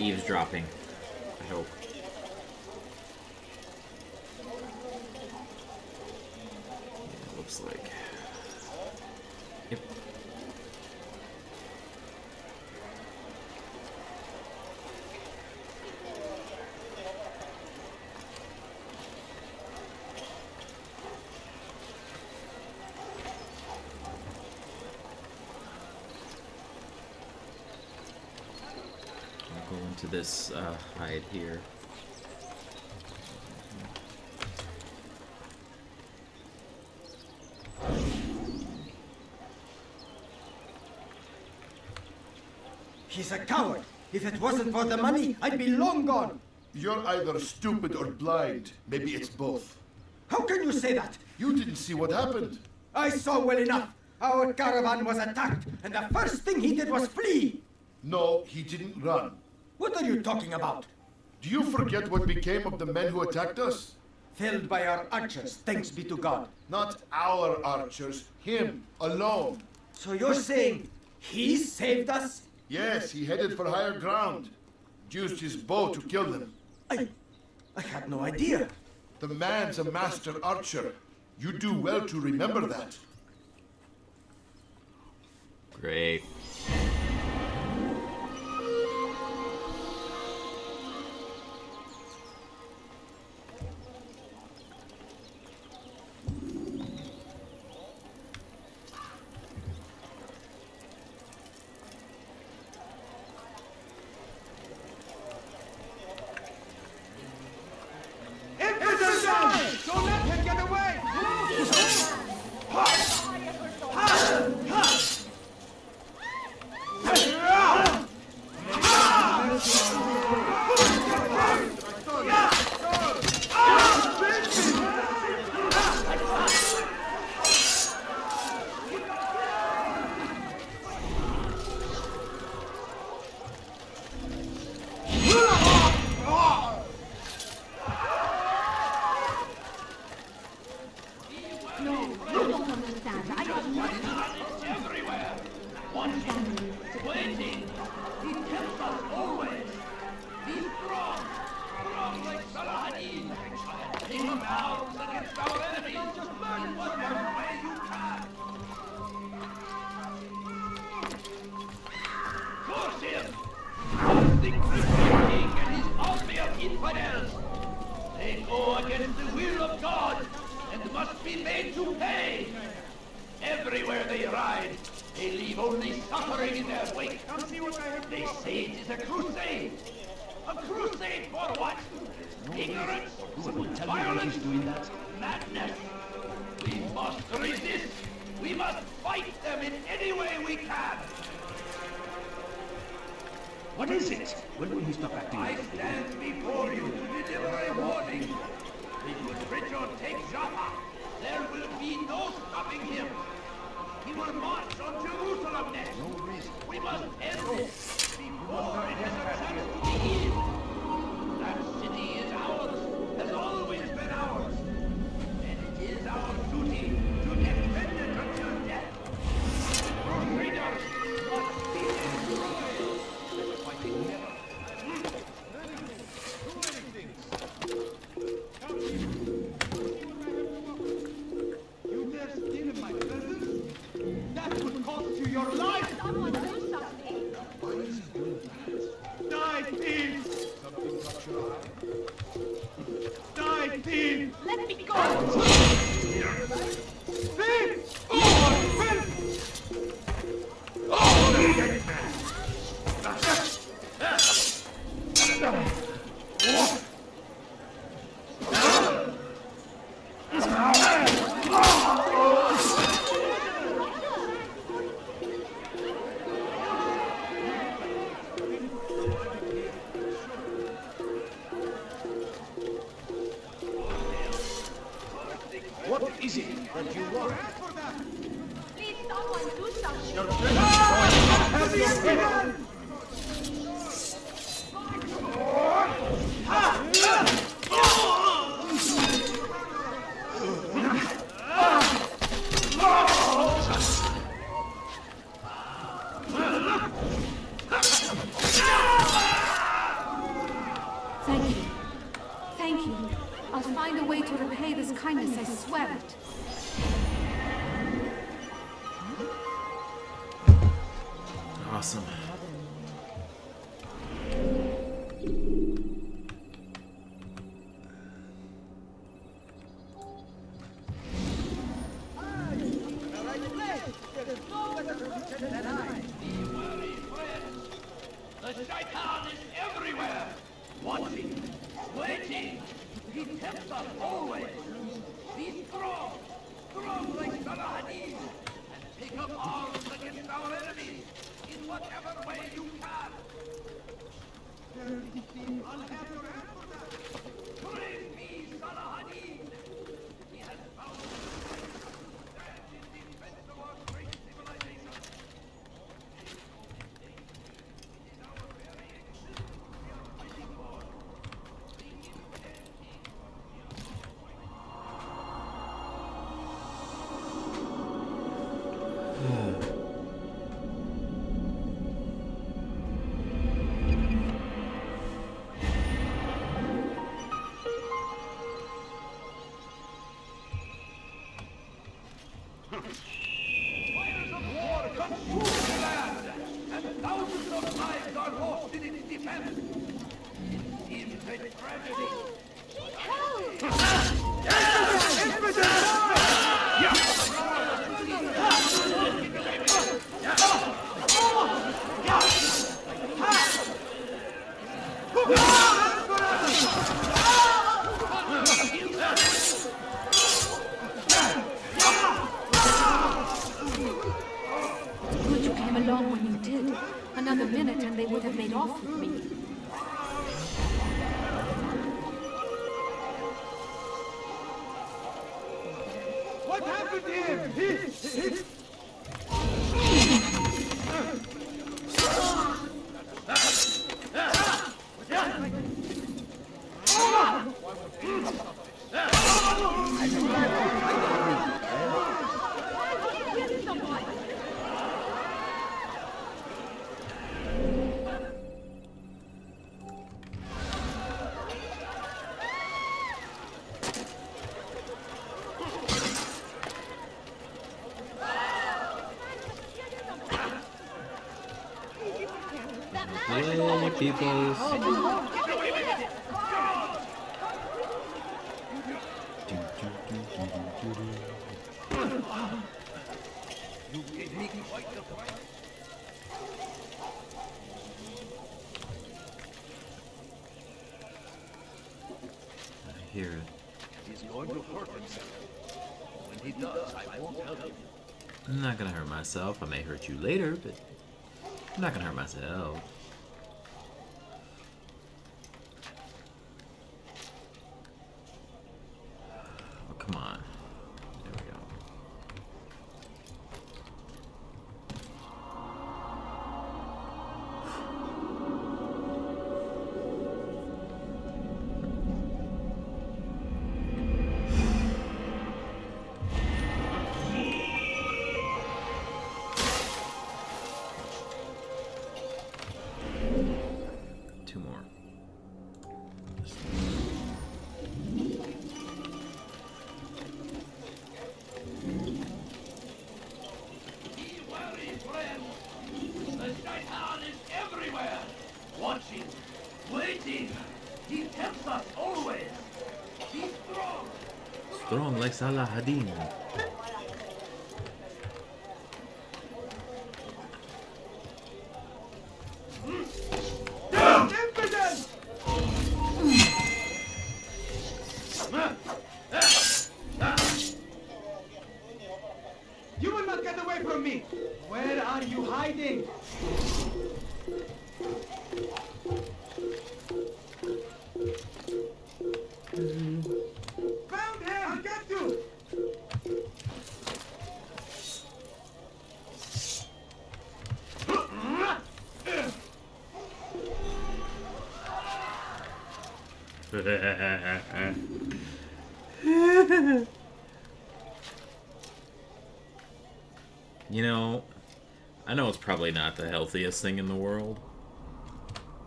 eavesdropping. I hope. Yeah, it looks like. Yep. I'll go into this hide here. He's a coward. If it wasn't for the money, I'd be long gone. You're either stupid or blind. Maybe it's both. How can you say that? You didn't see what happened. I saw well enough. Our caravan was attacked, and the first thing he did was flee. No, he didn't run. What are you talking about? Do you forget what became of the men who attacked us? Felled by our archers, thanks be to God. Not our archers, him alone. So you're saying he saved us? Yes, he headed for higher ground. Used his bow to kill them. I had no idea. The man's a master archer. You do well to remember that. Great. Don't let him get away! They go against the will of God and must be made to pay. Everywhere they ride, they leave only suffering in their wake. They say it is a crusade. A crusade for what? Ignorance? Violence? Madness? We must resist. We must fight them in any way we can. What is it? When will he stop acting? I stand before you to deliver a warning. If Richard takes Jaffa, there will be no stopping him. He will march on Jerusalem next. No reason. We must end this before it has a chance to begin. That city is ours, has always been ours. And it is our duty to defend it until death. Crusaders must be destroyed. Fighting never. You dare steal in my presence? That would cost you your life! Someone do something. Why is he doing that? Die, thief! Something caught your eye? Die, thief! Let me go! Thief! Oh, What is it that you want? Please, someone do something. Your friend is going to have your head. Thank you. Thank you. I'll find a way to repay this kindness, I swear it. Awesome. The shaitan is everywhere, watching, waiting. He tempts us always. Be strong, strong like Salah Hadid, and take up arms against our enemies in whatever way you can. I'll have your hand for that. Praise be Salah Hadid. He has found stand in defense of our great civilization. Fires of war come Thousands of lives are lost in its defense. It is a tragedy. Good you came along when you did. Another minute and they would have made off with me. What happened to him? He... Yay, peoples. You gave me quite the fright. I hear it. He's going to hurt himself. When he does, I won't help him. I'm not gonna hurt myself. I may hurt you later, but I'm not gonna hurt myself. Oh, come on. There we go. Two more. Be wary, friend. The Shaitan is everywhere. Watching, waiting. He tempts us always. Be strong. Strong like Salah Hadin. Impudence! You will not get away from me! Where are you hiding? Found him! I'll get you! You know, I know it's probably not the healthiest thing in the world,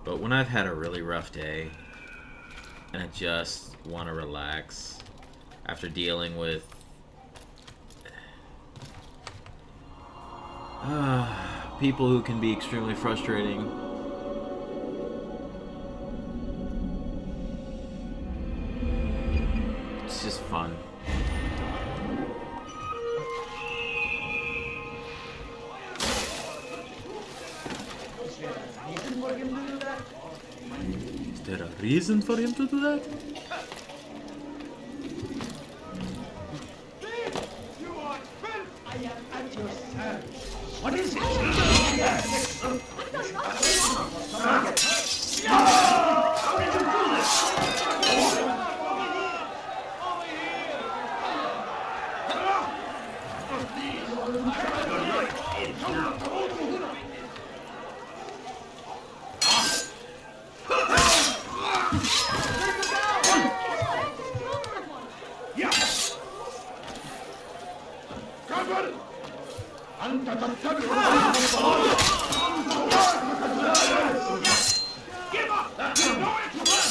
but when I've had a really rough day and I just want to relax after dealing with people who can be extremely frustrating, it's just fun. Is there a reason for him to do that? You are filth! I am at your service. What is it? How did you do this? Give up! Nowhere to run!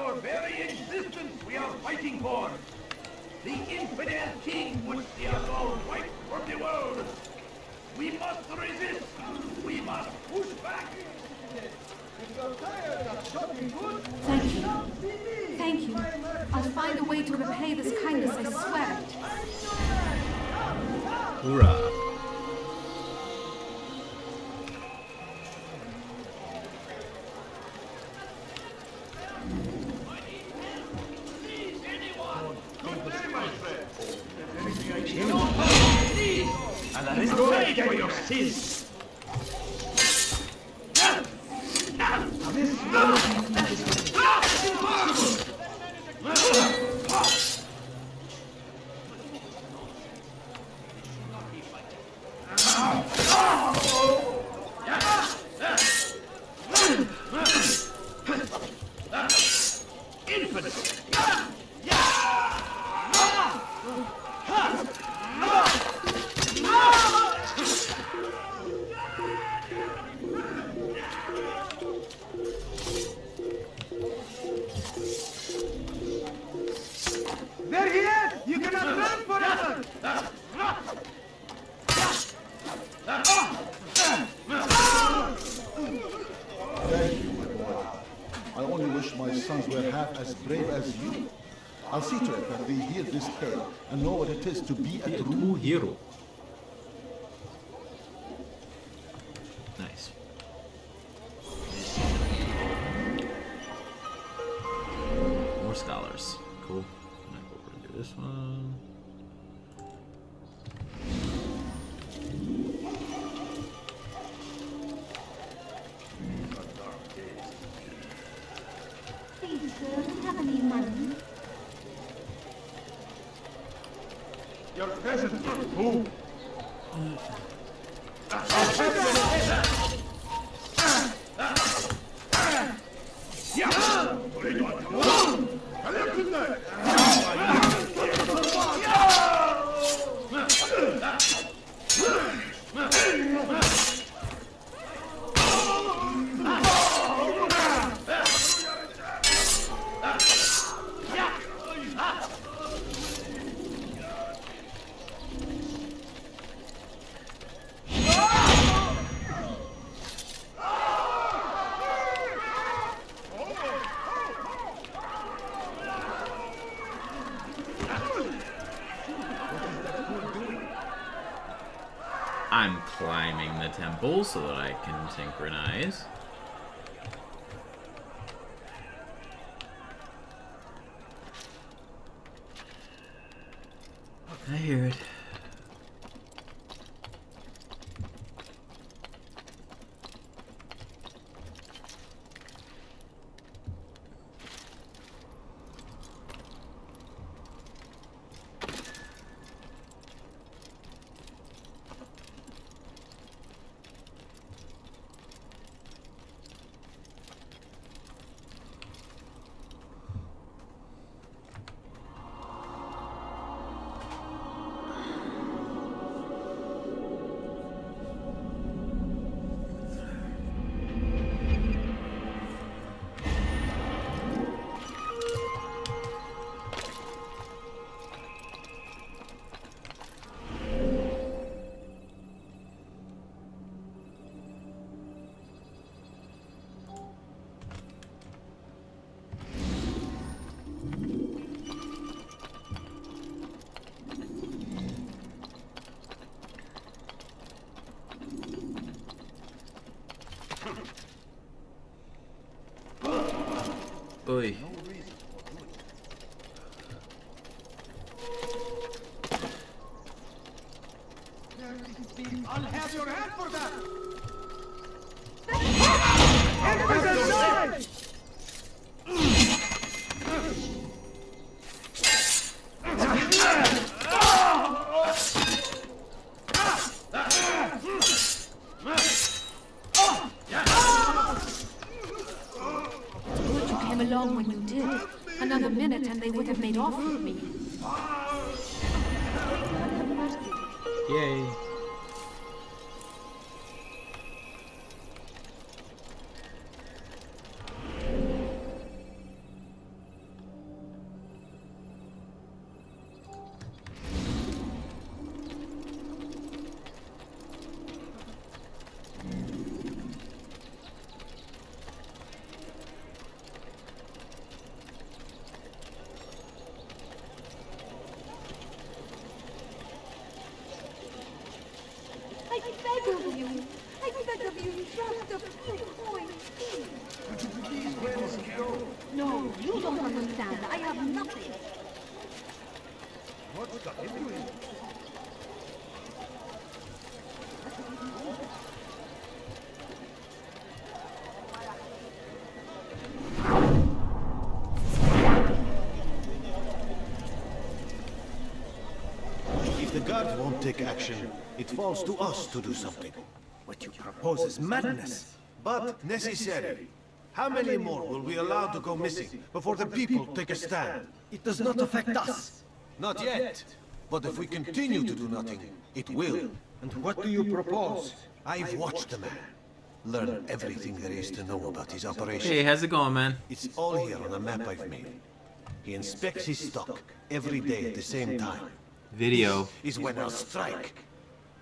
our very existence we are fighting for. The infidel king would see us all wiped from the world. We must resist. We must push back. If you're tired of talking good, Thank you. Thank you. I'll find a way to repay this kindness, I swear. Hoorah. And that is pay for your sins. There he is! You cannot run forever! Thank you, my boy. I only wish my sons were half as brave as you. I'll see to it that they hear this tale and know what it is to be a true hero. Nice. More scholars. Cool. Alright, we're gonna do this one. Please, sir, do you have any money? Your peasant. Who? I'm climbing the temple so that I can synchronize. I hear it. Oy. I'll have your hand for that! Good you came along when you did. Another minute and they would have made off with me. Yay. What's got into him? If the guards won't take action, it falls to us to do something. What you propose is madness. But necessary. How many more will we allow to go missing before the people take a stand? It does not affect us. Not yet. But if we continue to do nothing, it will. And what do you propose? I've watched the man. Learn everything there is to know about his operation. Hey, how's it going, man? It's all here on a map I've made. He inspects his stock every day at the same time. Video. Is when I'll strike.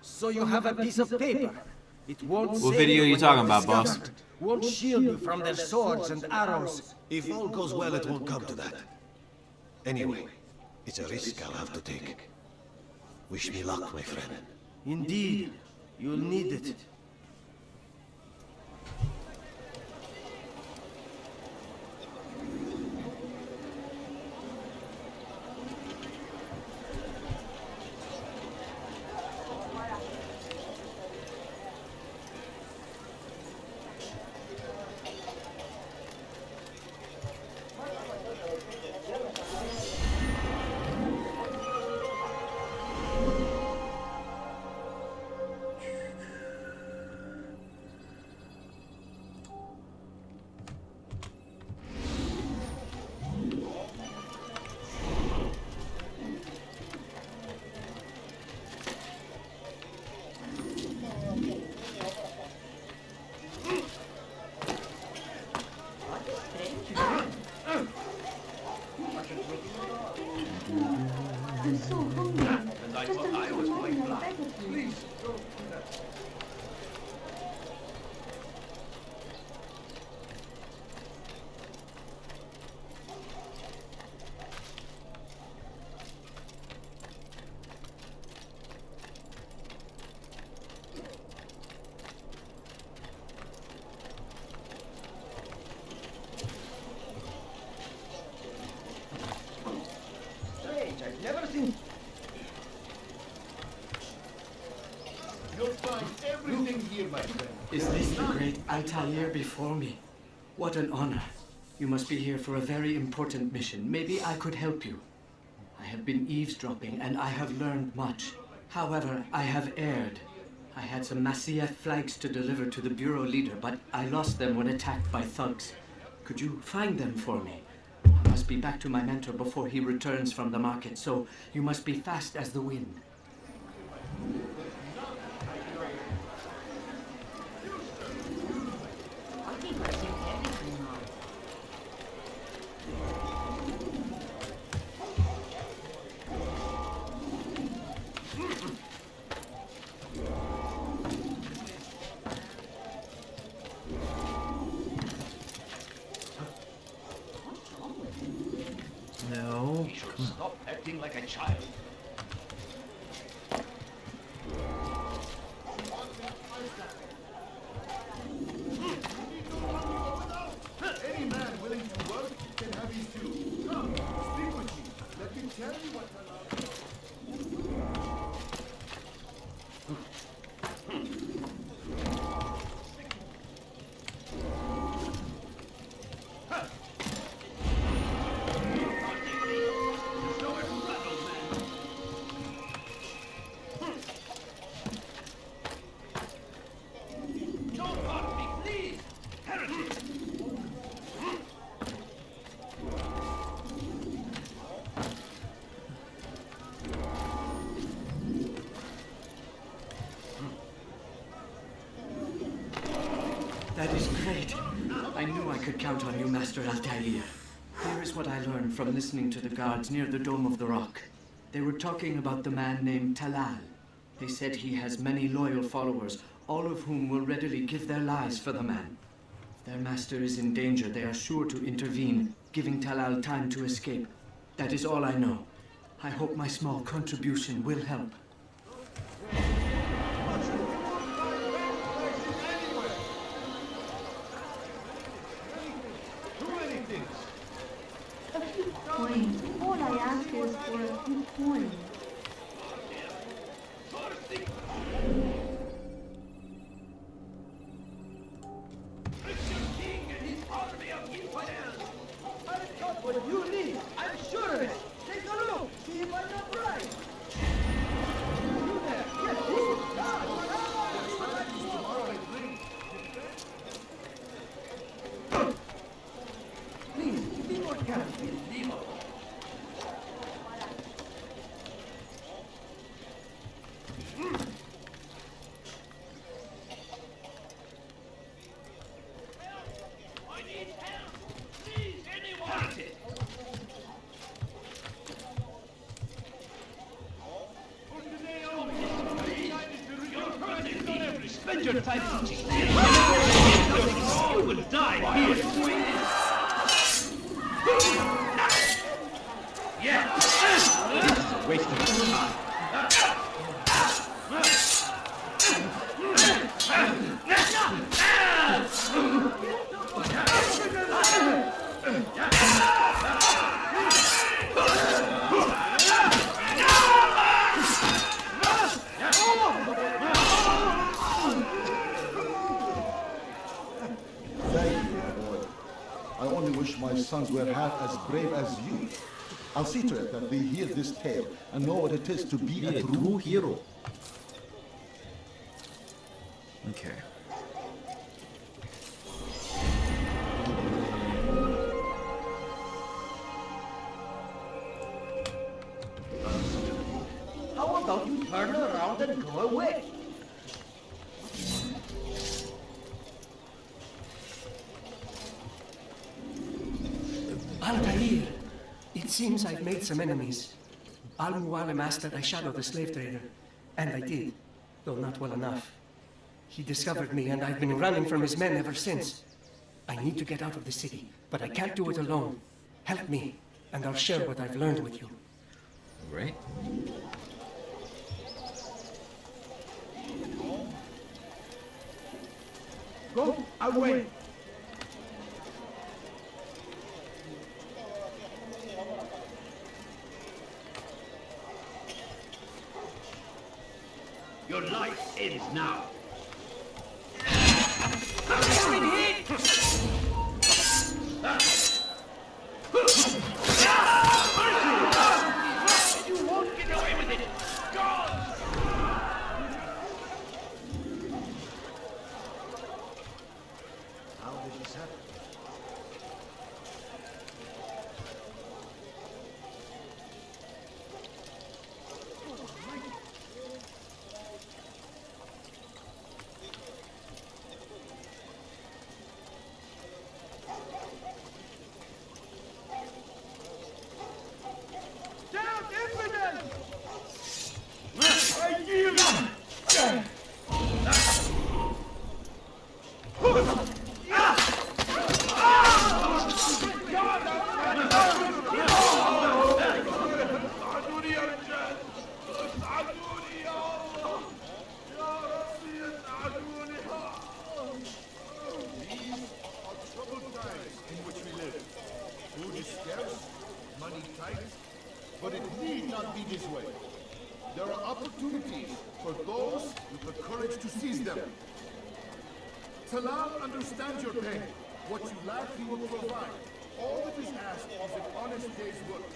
So you have a piece of paper. It won't What save video are you when talking you're about, boss? discovered. Won't shield you from their swords and arrows. If all goes well, it won't come to that. Anyway, it's a risk I'll have to take. Wish me luck, my friend. Indeed, you'll need it. I'm so hungry. And I thought I was going blind. Please, don't do that. Strange, I've never seen... You'll find everything here, my friend. Is this the great Altair before me? What an honor. You must be here for a very important mission. Maybe I could help you. I have been eavesdropping and I have learned much. However, I have erred. I had some Masyaf flags to deliver to the bureau leader, but I lost them when attacked by thugs. Could you find them for me? I must be back to my mentor before he returns from the market, so you must be fast as the wind. No. You should stop acting like a child. Any man willing to work can have his due. Come, speak with me. Let me tell you what Don't hurt me, please! Heretic! That is great. I knew I could count on you, Master Altair. Here is what I learned from listening to the guards near the Dome of the Rock. They were talking about the man named Talal. They said he has many loyal followers, all of whom will readily give their lives for the man. If their master is in danger, they are sure to intervene, giving Talal time to escape. That is all I know. I hope my small contribution will help. Too many things. A few coins, is for a few coins. I've got what you need. I'm sure of it. Take a look. See if I'm not right. You there. Yes, you. Please, be more careful. Deamon. Spend your time teaching. You will die here. Yeah. This is a waste of time. Thank you, my boy. I only wish my sons were half as brave as you. I'll see to it that they hear this tale and know what it is to be a true hero. Okay. How about you turn around and go away? Altair, it seems I've made some enemies. Al-Mualim asked that I shadow the slave trader, and I did, though not well enough. He discovered me, and I've been running from his men ever since. I need to get out of the city, but I can't do it alone. Help me, and I'll share what I've learned with you. Right. Go away. Your life ends now. You won't get away with it. God! How did this happen? Down, infidel! I yield! Troubled times in which we live. Food is scarce, money tight, but it need not be this way. There are opportunities for those with the courage to seize them. Talal understands your pain. What you lack, he will provide. All that is asked is an honest day's work. A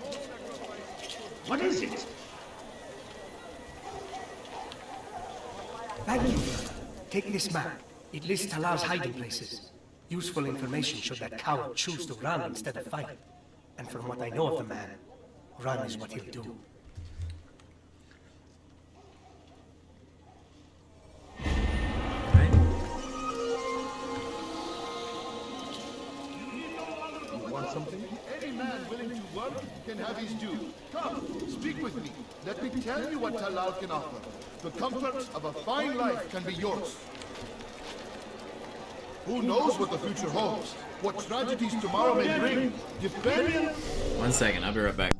small sacrifice. What is it? Thank you. Take this map. It lists Talal's hiding places. Useful information should that coward choose to run instead of fight. And from what I know of the man, run is what he'll do. You want something? Any man willing to work can have his due. Come, speak with me. Let me tell you what Talal can offer. The comfort of a fine life can be yours. Who knows what the future holds? What tragedies tomorrow may bring? Depending... 1 second, I'll be right back.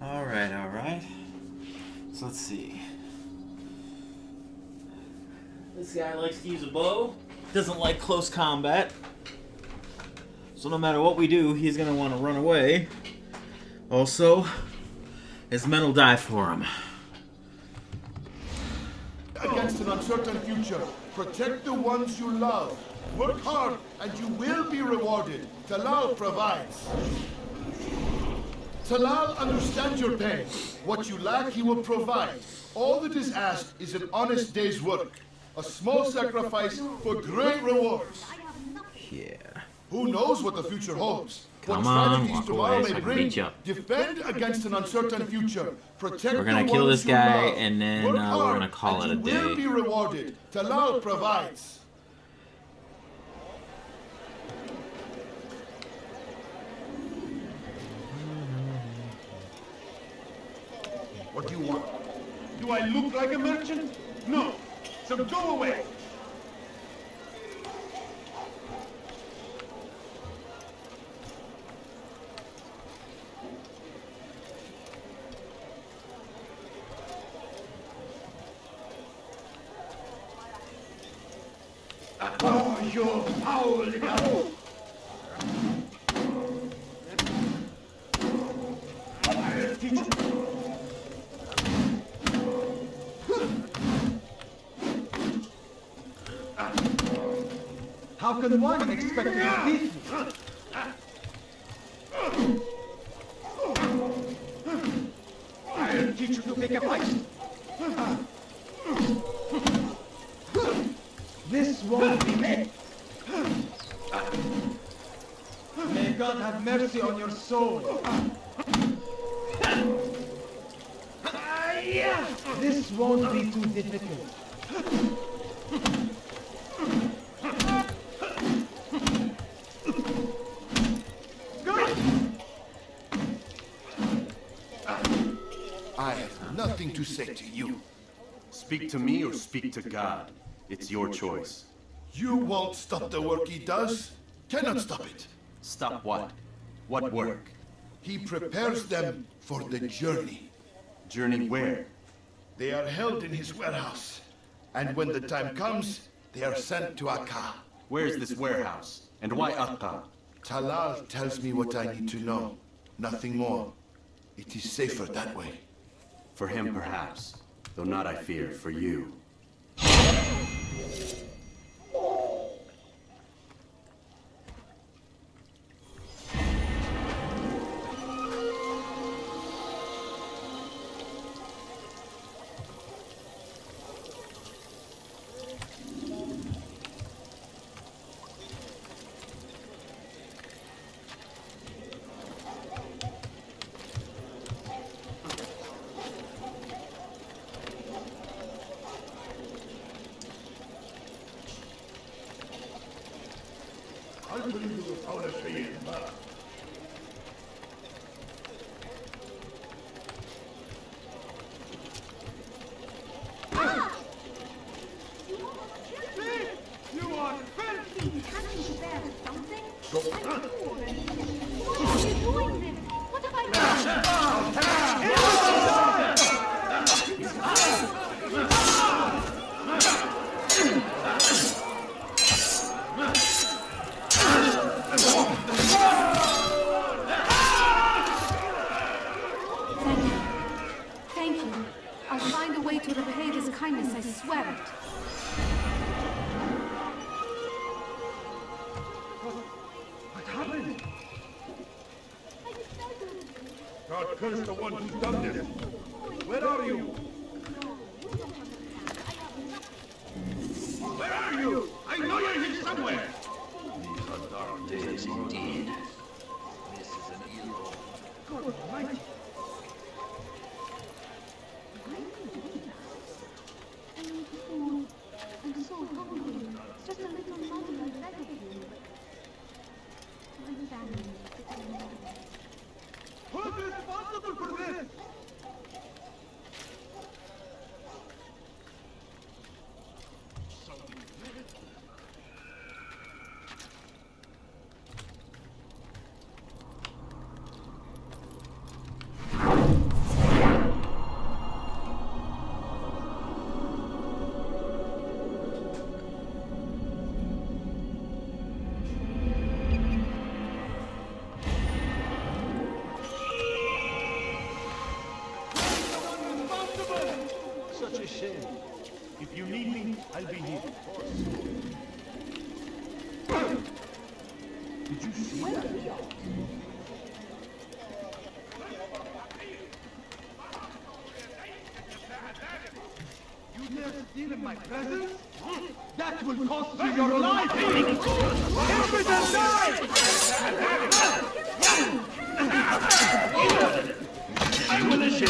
Alright, alright. So let's see. This guy likes to use a bow. Doesn't like close combat. So no matter what we do, he's going to want to run away. Also, his men will die for him. Against an uncertain future, protect the ones you love. Work hard and you will be rewarded. Talal provides. Talal understands your pain. What you lack, he will provide. All that is asked is an honest day's work. A small sacrifice for great rewards. Yeah. Who knows what the future holds? Come what on, tragedies walk tomorrow away may so I can bring. beat you up. Defend against an uncertain future. Protect We're gonna the kill ones this you guy, love. and then Work we're hard, gonna call and it a you will day. be rewarded. Talal provides. What do you want? Do I look like a merchant? No. So go away. Oh, you foul little... I'll teach you. How can one expect to beat me? I'll teach you to pick a fight. This won't be me. May God have mercy on your soul. This won't be too difficult. I have nothing to say to you. Speak to me or speak to God. It's your choice. You won't stop the work he does. Cannot stop it. Stop what? What work? He prepares them for the journey. Journey where? They are held in his warehouse. And when the time comes, they are sent to Akka. Where's this warehouse? And why Akka? Talal tells me what I need to know. Nothing more. It is safer that way. For him, perhaps. Though not, I fear, for you. You are filthy! Can't you bear something? Why are you doing this? What have I done? Thank you. I'll find a way to repay this kindness, I swear it. What happened? God curse the one who's done this. Where are you? Where are you? I know you're here somewhere. These are dark days indeed. This is an evil. God almighty. I'm so hungry. Just a little moment, I beg of you. My family. Who's responsible for this? shame. If you need me, I'll be here. Did you see that? You dare steal in my presence? That will cost you your life! Everyone die! I will ensure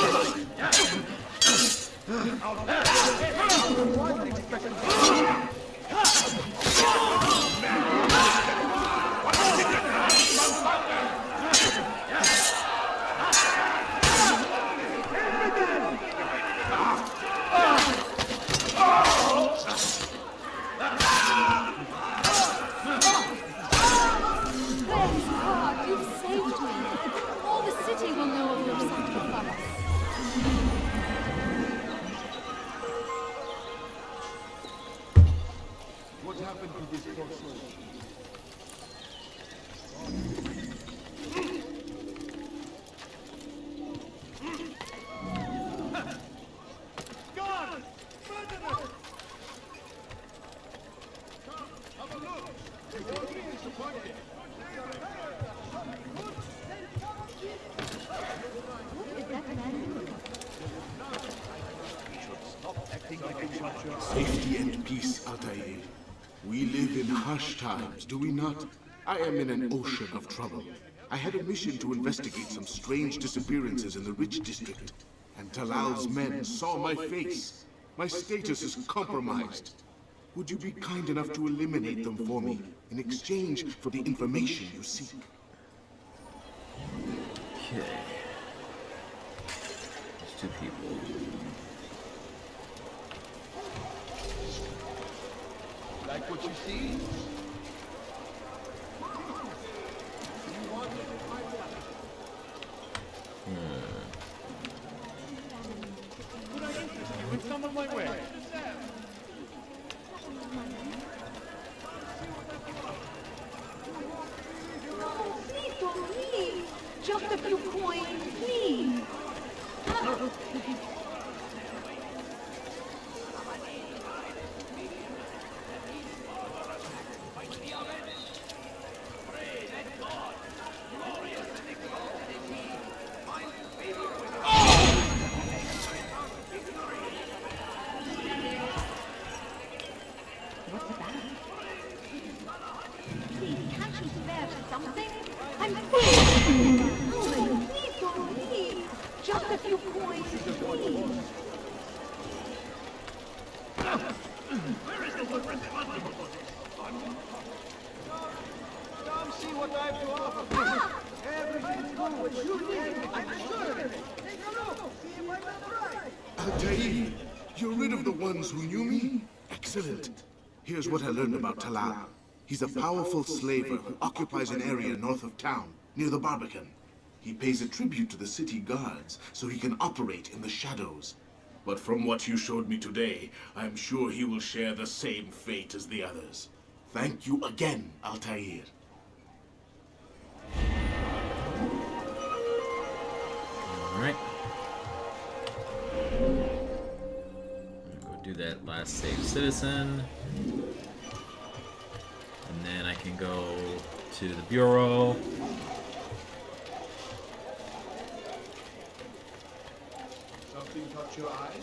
what happened to this poor soul? God! President! Come, have a look! You're being disappointed. Safety and peace, Altair. We live in harsh times, do we not? I am in an ocean of trouble. I had a mission to investigate some strange disappearances in the rich district, and Talal's men saw my face. My status is compromised. Would you be kind enough to eliminate them for me in exchange for the information you seek? Okay. There's two people. Like what you see? You want it? Could I interest you in some of my wares? Oh, please don't leave. Just a few coins, please. Something? I'm please don't leave. Just a few coins, please. Where is this irresponsible? Come see what I have to offer. Everything's got what you need. I'm sure of it. Take a look. See if I got right. Altair, you're rid of the ones who knew me? Excellent. Here's what I learned about Talal. He's a powerful slaver who occupies an area north of town, near the Barbican. He pays a tribute to the city guards so he can operate in the shadows. But from what you showed me today, I'm sure he will share the same fate as the others. Thank you again, Altair. Alright. Go do that last saved citizen. And then I can go to the bureau. Something caught your eye?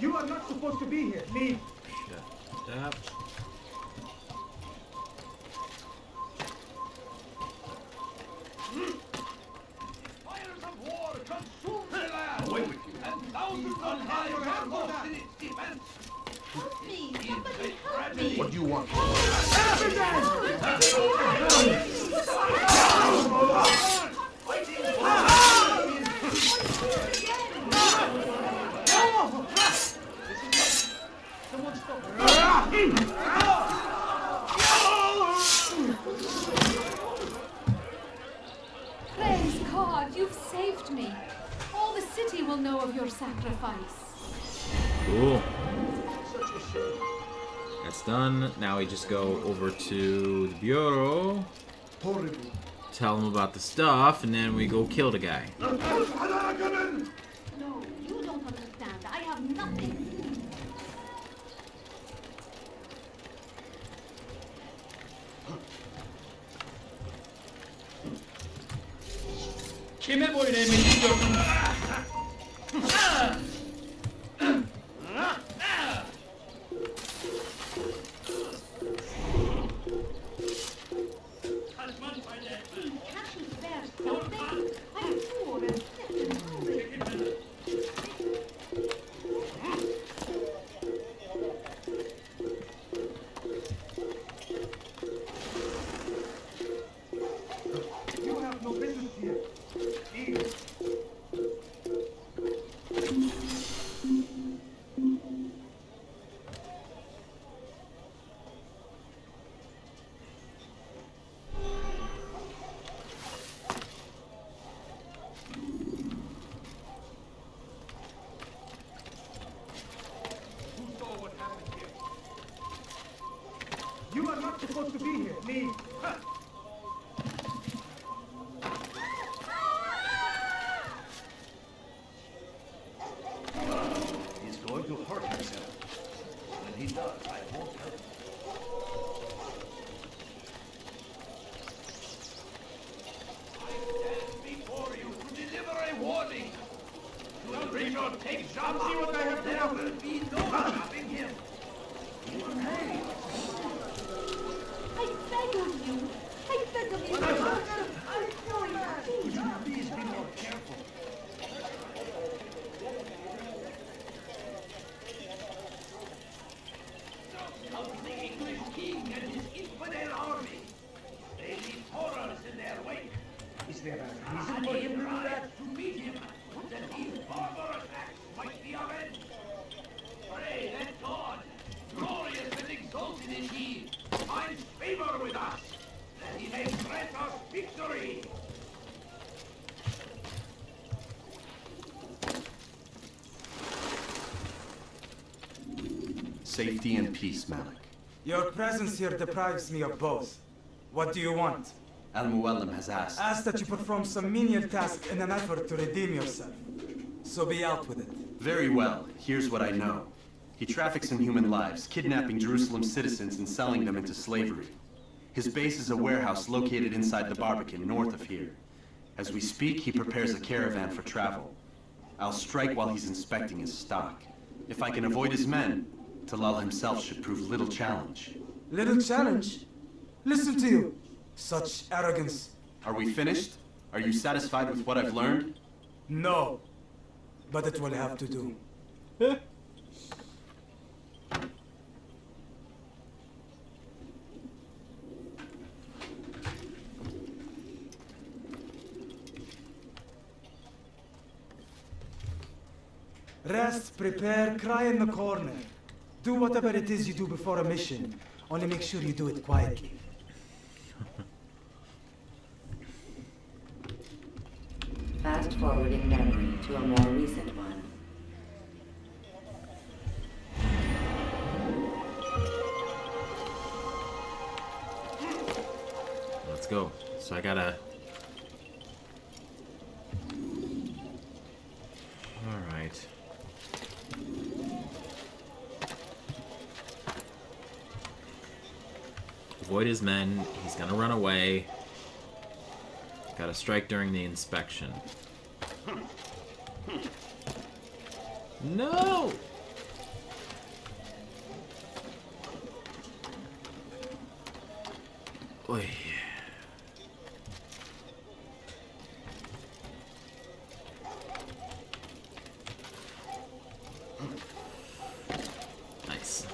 You are not supposed to be here. Leave. Shut up. Fires of war consume the land. Away with you. And thousands on high are lost in its defense. Help me. Somebody help me. What do you want? Praise God, you've saved know of your sacrifice. Cool. That's done. Now we just go over to the bureau. Horrible. Tell him about the stuff, and then we go kill the guy. No, you don't understand. I have nothing. Kime boyun eğmeyi istiyorsun? Can't you spare something? I'm poor and sick and hungry. You have no business here. Leave. Who saw what happened here? You are not supposed to be here. Leave. Huh. He's going to hurt himself. When he does, I won't help him. Before you to deliver a warning. You will bring your take job. See what I have done. There will be no stopping him. Hey! I beg of you. I beg of you. Would you please be more careful? Of the English king and his infidel army. They leave horrors in their wake. Is there a reason for him to do that? To meet him, that these barbarous acts might be avenged. Pray that God, glorious and exalted is he, finds favor with us, that he may grant us victory. Safety and peace, Malik. Your presence here deprives me of both. What do you want? Al-Muallim has asked. Ask that you perform some menial task in an effort to redeem yourself. So be out with it. Very well. Here's what I know. He traffics in human lives, kidnapping Jerusalem citizens and selling them into slavery. His base is a warehouse located inside the Barbican, north of here. As we speak, he prepares a caravan for travel. I'll strike while he's inspecting his stock. If I can avoid his men, Talal himself should prove little challenge. Little challenge? Listen to you. Such arrogance. Are we finished? Are you satisfied with what I've learned? No. But it will have to do. Rest, prepare, cry in the corner. Do whatever it is you do before a mission. Only make sure you do it quietly. Fast forwarding memory to a more recent one. Let's go. So I gotta... Alright. Avoid his men. He's gonna run away. Gotta strike during the inspection. No! Oy. Nice.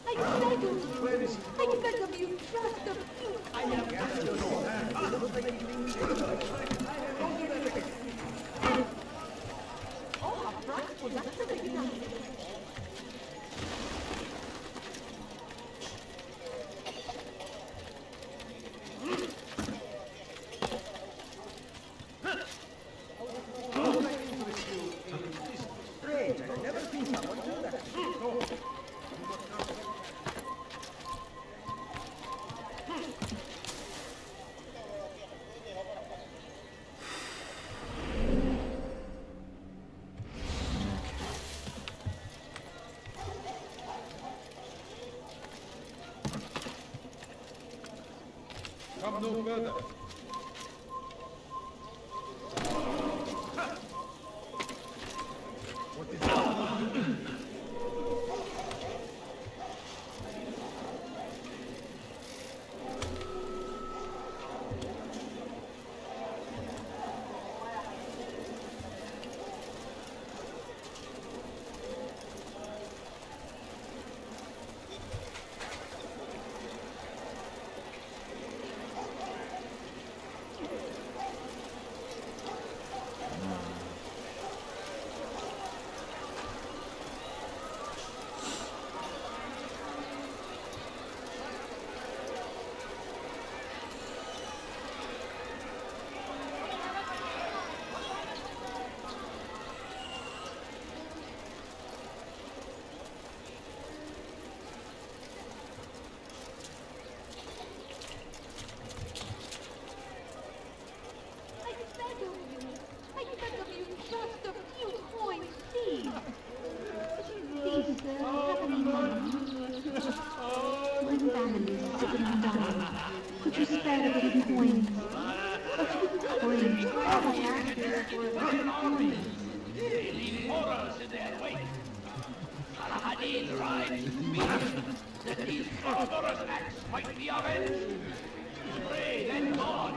I beg of you, just a few. I Oh, a frightful, that's a big night. no further. Could you spare a few coins? A few coins. They leave horrors in their wake. Saladin's rise means that these barbarous acts might be avenged. Pray that God,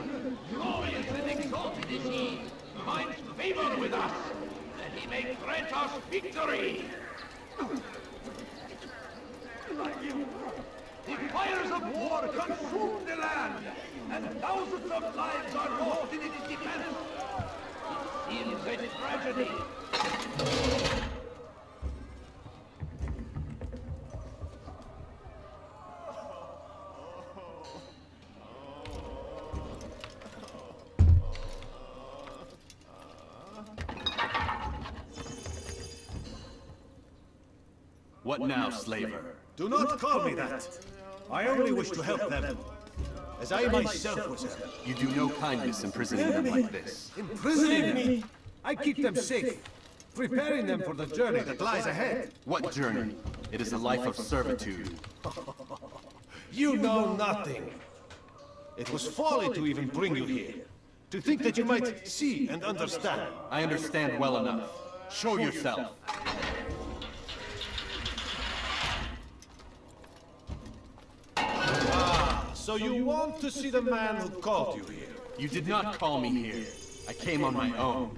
glorious and exalted is he, finds favor with us, that he may grant us victory. The fires of war consume the land, and thousands of lives are lost in its defense. It seems a tragedy. What now, slaver? Do not call me that. I only wish to help them, as I myself was helped. You do no kindness imprisoning them like this. Imprisoning me? I keep them safe, preparing them for the journey that lies ahead. What journey? It is a life of servitude. You know nothing. It was folly to even bring you here. To think that you might see and understand. I understand well enough. Show yourself. So you want to see the man who called you here? You did not call me here. I came on my own.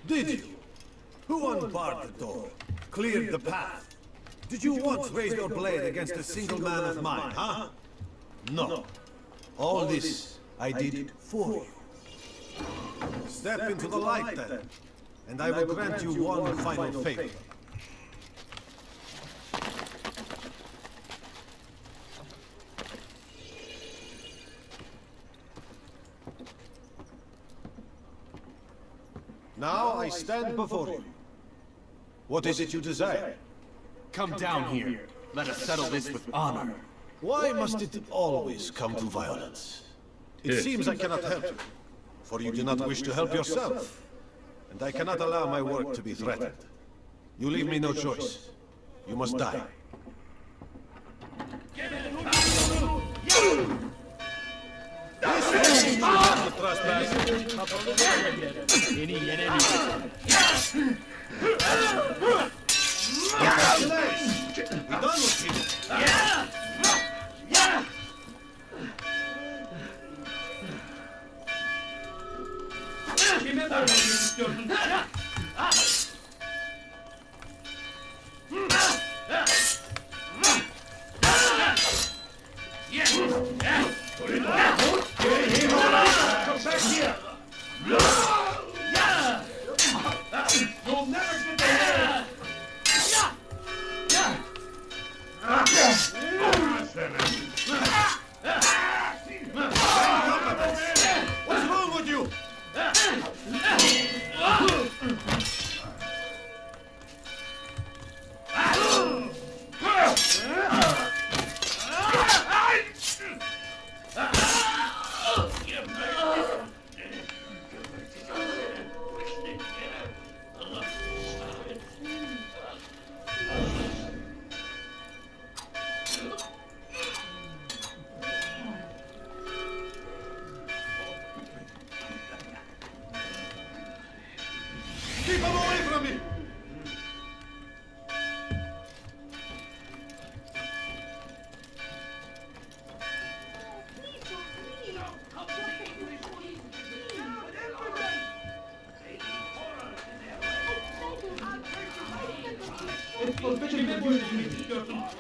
Did you? Who unbarred the door? Cleared the path? Did you once raise your blade against a single man of mine, huh? No. All this I did for you. Step into the light then, and I will grant you one final favor. Now I stand before you. What is it you desire? Come down here. Let us settle this with honor. Why must it always come to violence? It seems I cannot help you, for you do not wish to help yourself. And I cannot allow my work to be threatened. You leave me no choice. You must die. This is not the trespass. We're done with you. You'll never get there! What's wrong with you? Keep him away from me! It's forbidden for you to make disturbance.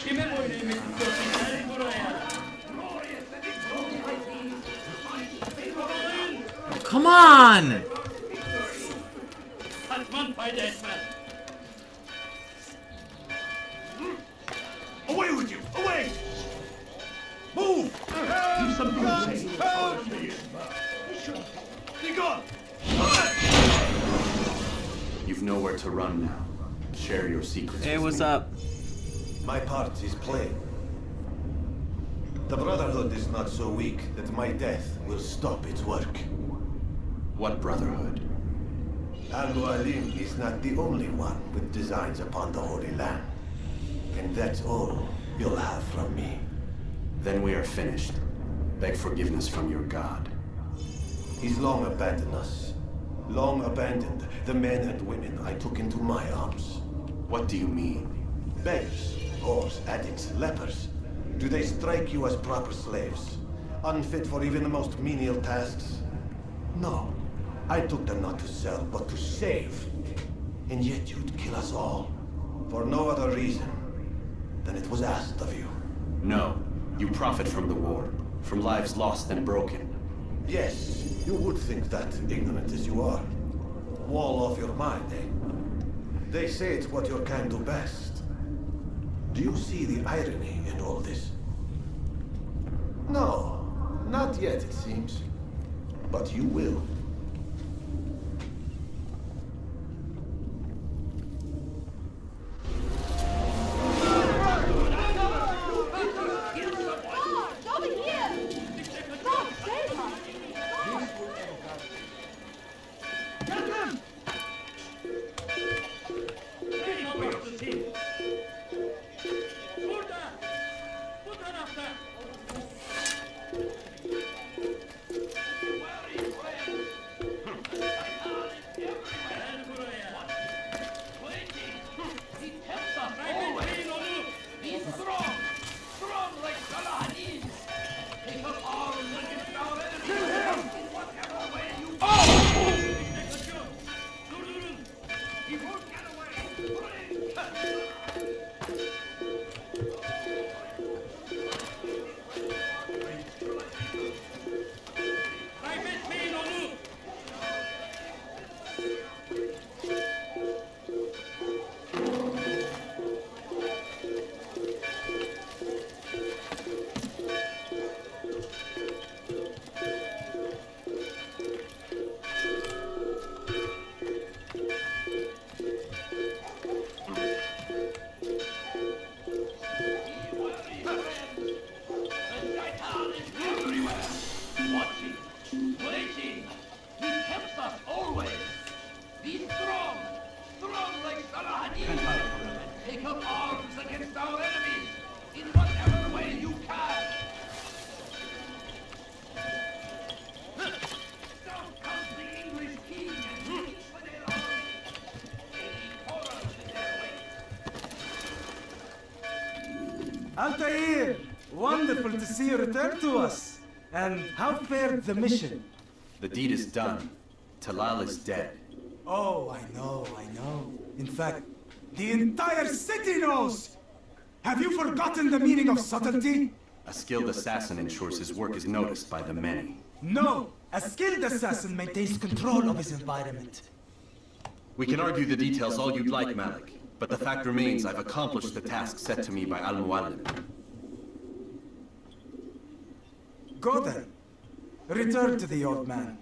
Kime boyunu yemek istiyorsun? Gel buraya. Come on! Kaçman fayda etmez. Away with you! Away! Move! Do something to say. Be gone! You've nowhere to run now. Share your secrets. Hey, with what's me. up? My part is plain. The Brotherhood is not so weak that my death will stop its work. What Brotherhood? Al-Mualim is not the only one with designs upon the Holy Land. And that's all you'll have from me. Then we are finished. Beg forgiveness from your god. He's long abandoned us. Long abandoned the men and women I took into my arms. What do you mean? Beggars, whores, addicts, lepers. Do they strike you as proper slaves? Unfit for even the most menial tasks? No. I took them not to sell, but to save. And yet you'd kill us all. For no other reason than it was asked of you. No. You profit from the war. From lives lost and broken. Yes, you would think that, ignorant as you are. Wall off your mind, eh? They say it's what your kind do best. Do you see the irony in all this? No, not yet, it seems. But you will. Over here! Stop, save us! Burada! Bu tarafta! Gel buraya! He tempts us always. Be strong! Strong like Salahadin! Take up arms against our enemies! Kill him! In whatever way you Durdurun! He won't get away! Kaybetmeyin onu! The Shaitan is everywhere! Watching, waiting! He tempts us always! Be strong! Strong like Salahadin! And take up arms against our enemies! In whatever way you can! Down comes the English king and infidel army! Taking horrors in their wake! Altair! Wonderful to see you return to us. And how fared the mission? The deed is done. Talal is dead. Oh, I know. In fact, the entire city knows! Have you forgotten the meaning of subtlety? A skilled assassin ensures his work is noticed by the many. No! A skilled assassin maintains control of his environment. We can argue the details all you'd like, Malik. But the fact remains I've accomplished the task set to me by Al-Mualim. Go then. Return to the old man.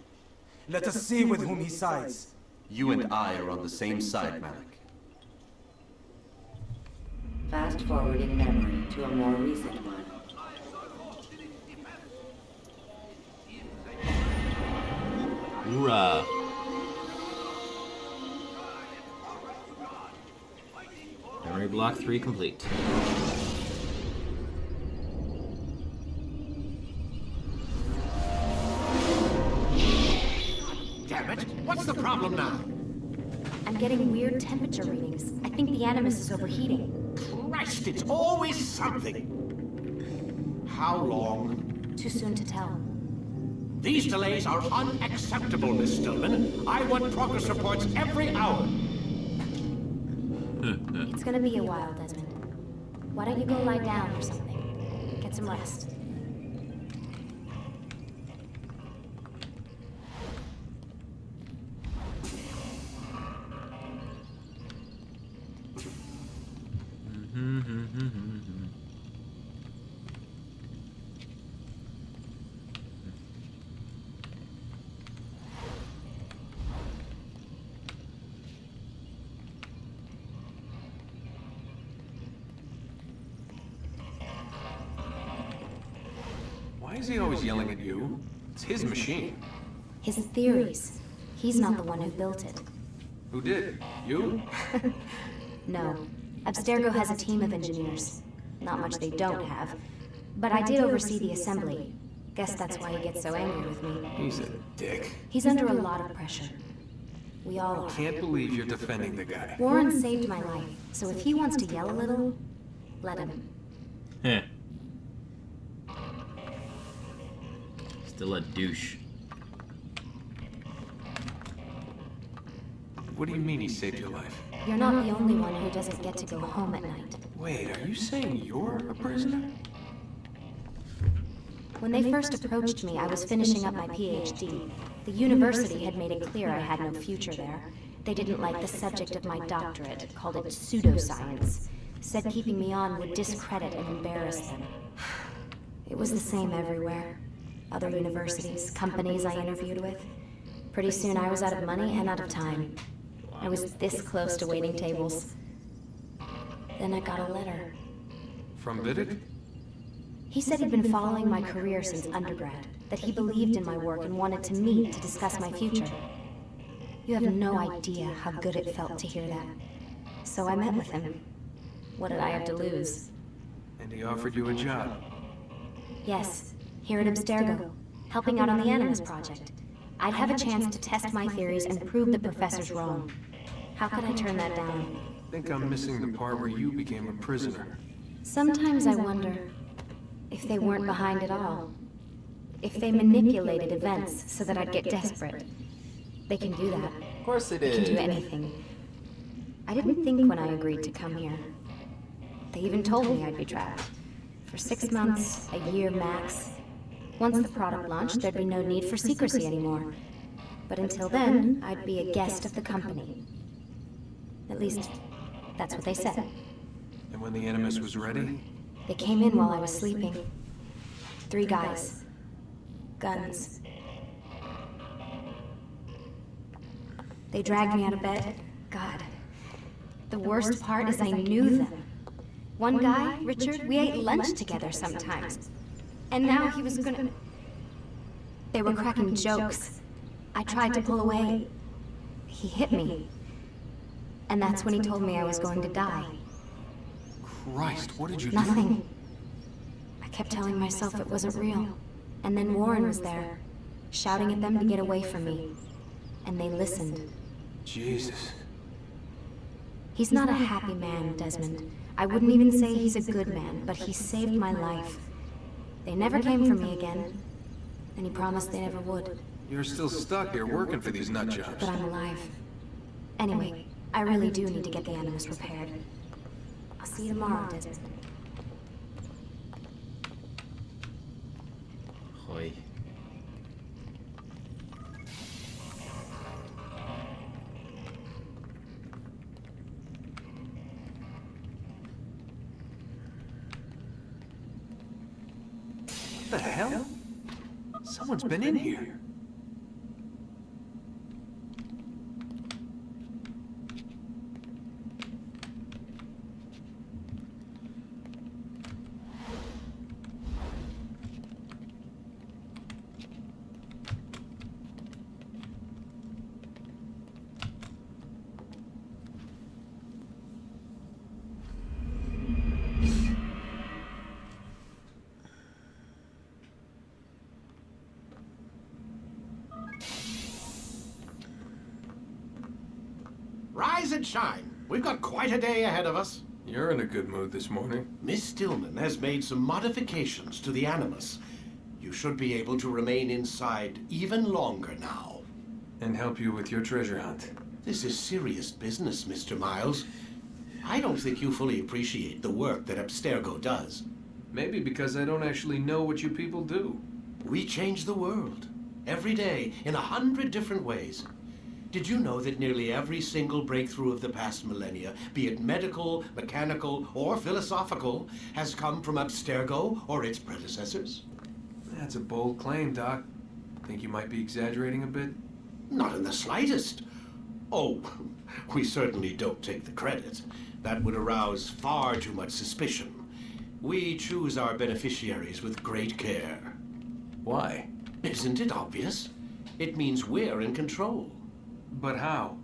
Let us see with whom he sides. You and I are on the same side, Malik. Fast forwarding memory to a more recent one. Hoorah. Memory block 3 complete. Damn it. What's the problem now? I'm getting weird temperature readings. I think the Animus is overheating. Christ, it's always something. How long? Too soon to tell. These delays are unacceptable, Miss Stillman. I want progress reports every hour. It's gonna be a while, Desmond. Why don't you go lie down or something? Get some rest. Why is he always yelling at you? It's his machine. His theories. He's not the one who built it. Who did? You? No. Abstergo has a team of engineers. Not much they don't have. But I did oversee the assembly. Guess that's why he gets so angry with me. He's a dick. He's under a lot of pressure. We all are. Can't believe you're defending the guy. Warren saved my life, so if he wants to yell a little, let him. Heh. Still a douche. What do you mean he saved your life? You're not the only one who doesn't get to go home at night. Wait, are you saying you're a prisoner? When they first approached me, I was finishing up my PhD. The university had made it clear I had no future there. They didn't like the subject of my doctorate, called it pseudoscience. Said keeping me on would discredit and embarrass them. It was the same everywhere. Other universities, companies I interviewed with. Pretty soon I was out of money and out of time. I was this close to waiting tables. Then I got a letter. From Vidic? He said he'd been following my career since undergrad, that he believed in my work and wanted to meet to discuss my future. You have no idea how good it felt to hear that. So I met with him. What did I have to lose? And he offered you a job. Yes, here at Abstergo, helping out on the Animus project. I'd have a chance to test my theories and prove the professors wrong. How could I turn that down? I think I'm missing the part where you became a prisoner. Sometimes I wonder if they weren't behind it all. If they manipulated events so that I'd get desperate. They can do that. Of course they They did. can do anything. I didn't think when I agreed to come here. They even told me I'd be trapped. For 6 months, a year max. Once the product launched, there'd be no need for secrecy anymore. But until then, I'd be a guest of the company. At least, that's what they said. And when the Animus was ready? They came in while I was sleeping. 3 guys. Guns. They dragged me out of bed. God. The worst part is I knew them. One guy, Richard, we ate lunch together sometimes. And now he was gonna... They were cracking jokes. I tried to pull away. He hit me. And that's when he told me I was going to die. Christ, what did you do? Nothing. I kept telling myself it wasn't real. And then Warren was there, shouting at them to get away from me. And they listened. Jesus. He's not a happy man, Desmond. I wouldn't even say he's a good man, but he saved my life. They never came for me again, and he promised they never would. You're still stuck here working for these nut jobs. But I'm alive. Anyway, I really do need to get the Animus repaired. I'll see you tomorrow, Desmond. Hoy. What the hell? Someone's been in here. and shine. We've got quite a day ahead of us. You're in a good mood this morning. Miss Stillman has made some modifications to the Animus. You should be able to remain inside even longer now. And help you with your treasure hunt. This is serious business, Mr. Miles. I don't think you fully appreciate the work that Abstergo does. Maybe because I don't actually know what you people do. We change the world. Every day, in 100 different ways. Did you know that nearly every single breakthrough of the past millennia, be it medical, mechanical, or philosophical, has come from Abstergo or its predecessors? That's a bold claim, Doc. Think you might be exaggerating a bit? Not in the slightest. Oh, we certainly don't take the credit. That would arouse far too much suspicion. We choose our beneficiaries with great care. Why? Isn't it obvious? It means we're in control. But how?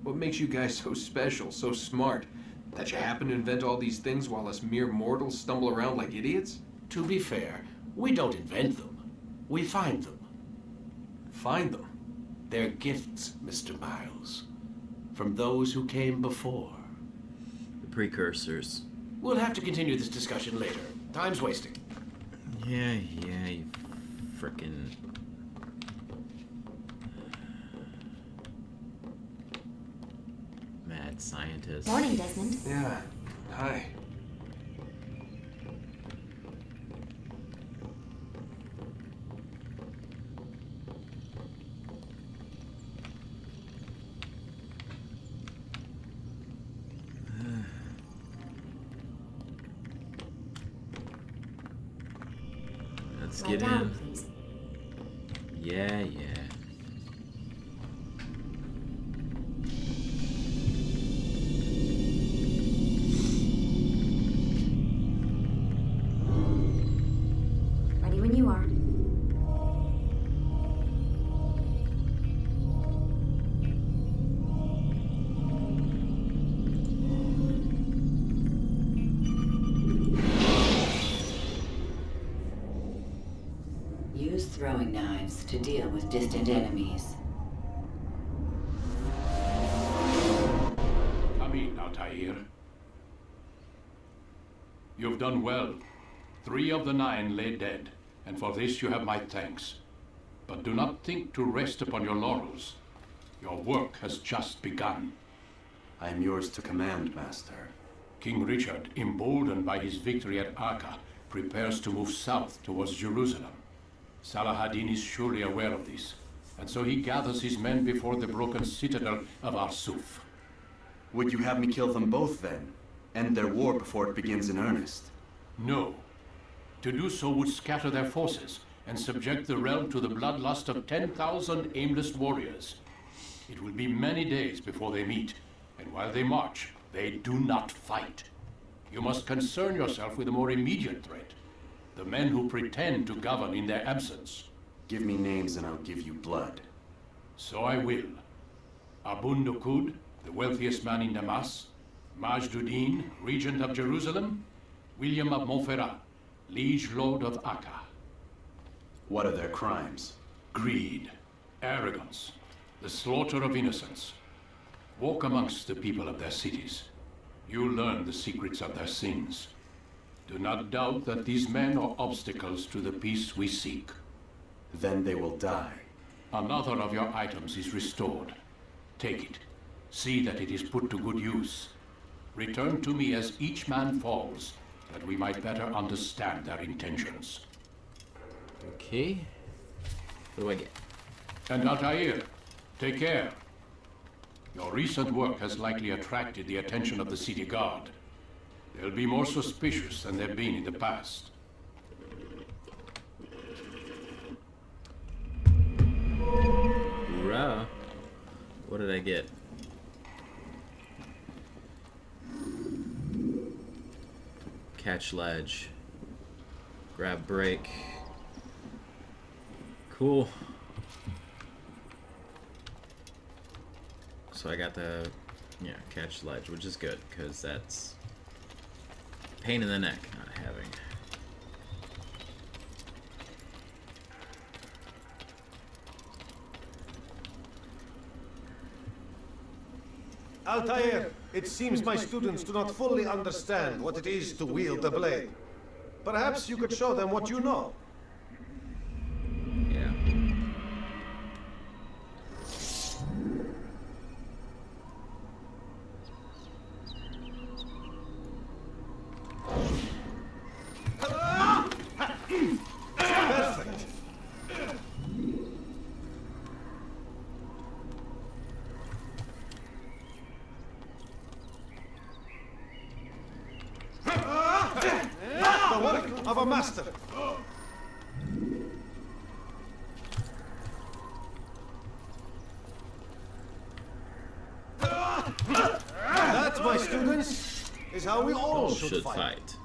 What makes you guys so special, so smart? That you happen to invent all these things while us mere mortals stumble around like idiots? To be fair, we don't invent them. We find them. Find them? They're gifts, Mr. Miles. From those who came before. The precursors. We'll have to continue this discussion later. Time's wasting. Yeah, you frickin'... mad scientist. Morning, Desmond. Yeah. Hi. Let's Lie get down, in. please. Yeah. Ready when you are. Use throwing knives to deal with distant enemies. Come in, Altair. You've done well. 3 of the 9 lay dead, and for this you have my thanks. But do not think to rest upon your laurels. Your work has just begun. I am yours to command, Master. King Richard, emboldened by his victory at Acre, prepares to move south towards Jerusalem. Salah-ad-Din is surely aware of this, and so he gathers his men before the broken citadel of Arsuf. Would you have me kill them both then? End their war before it begins in earnest? No. To do so would scatter their forces and subject the realm to the bloodlust of 10,000 aimless warriors. It will be many days before they meet, and while they march, they do not fight. You must concern yourself with a more immediate threat. The men who pretend to govern in their absence. Give me names and I'll give you blood. So I will. Abun Nukud, the wealthiest man in Damas. Majduddin, regent of Jerusalem. William of Montferrat, liege lord of Acre. What are their crimes? Greed, arrogance, the slaughter of innocents. Walk amongst the people of their cities. You'll learn the secrets of their sins. Do not doubt that these men are obstacles to the peace we seek. Then they will die. Another of your items is restored. Take it. See that it is put to good use. Return to me as each man falls, that we might better understand their intentions. Okay. What do I get? And Altair, take care. Your recent work has likely attracted the attention of the city guard. They'll be more suspicious than they've been in the past. Hoorah. What did I get? Catch ledge. Grab brake. Cool. So I got the, catch ledge, which is good, because that's pain in the neck not having. Altair, it seems my students do not fully understand what it is to wield the blade. Perhaps you could show them what you know. Yeah. Perfect. The work of a master. That, my students, is how we all should fight.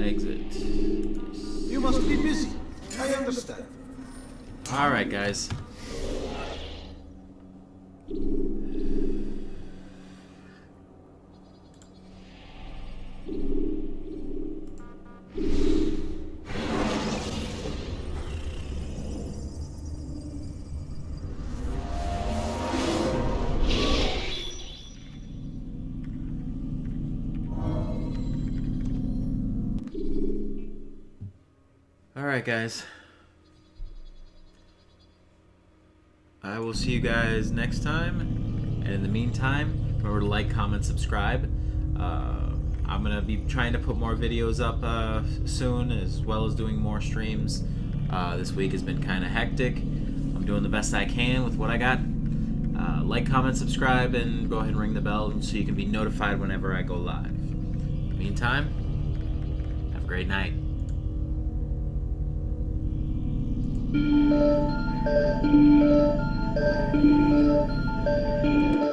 Exit. You must be busy. I understand. Alright, guys. Alright, guys. I will see you guys next time. And in the meantime, remember to like, comment, subscribe. I'm going to be trying to put more videos up soon, as well as doing more streams. This week has been kind of hectic. I'm doing the best I can with what I got. Like, comment, subscribe, and go ahead and ring the bell so you can be notified whenever I go live. In the meantime, have a great night. Thank you.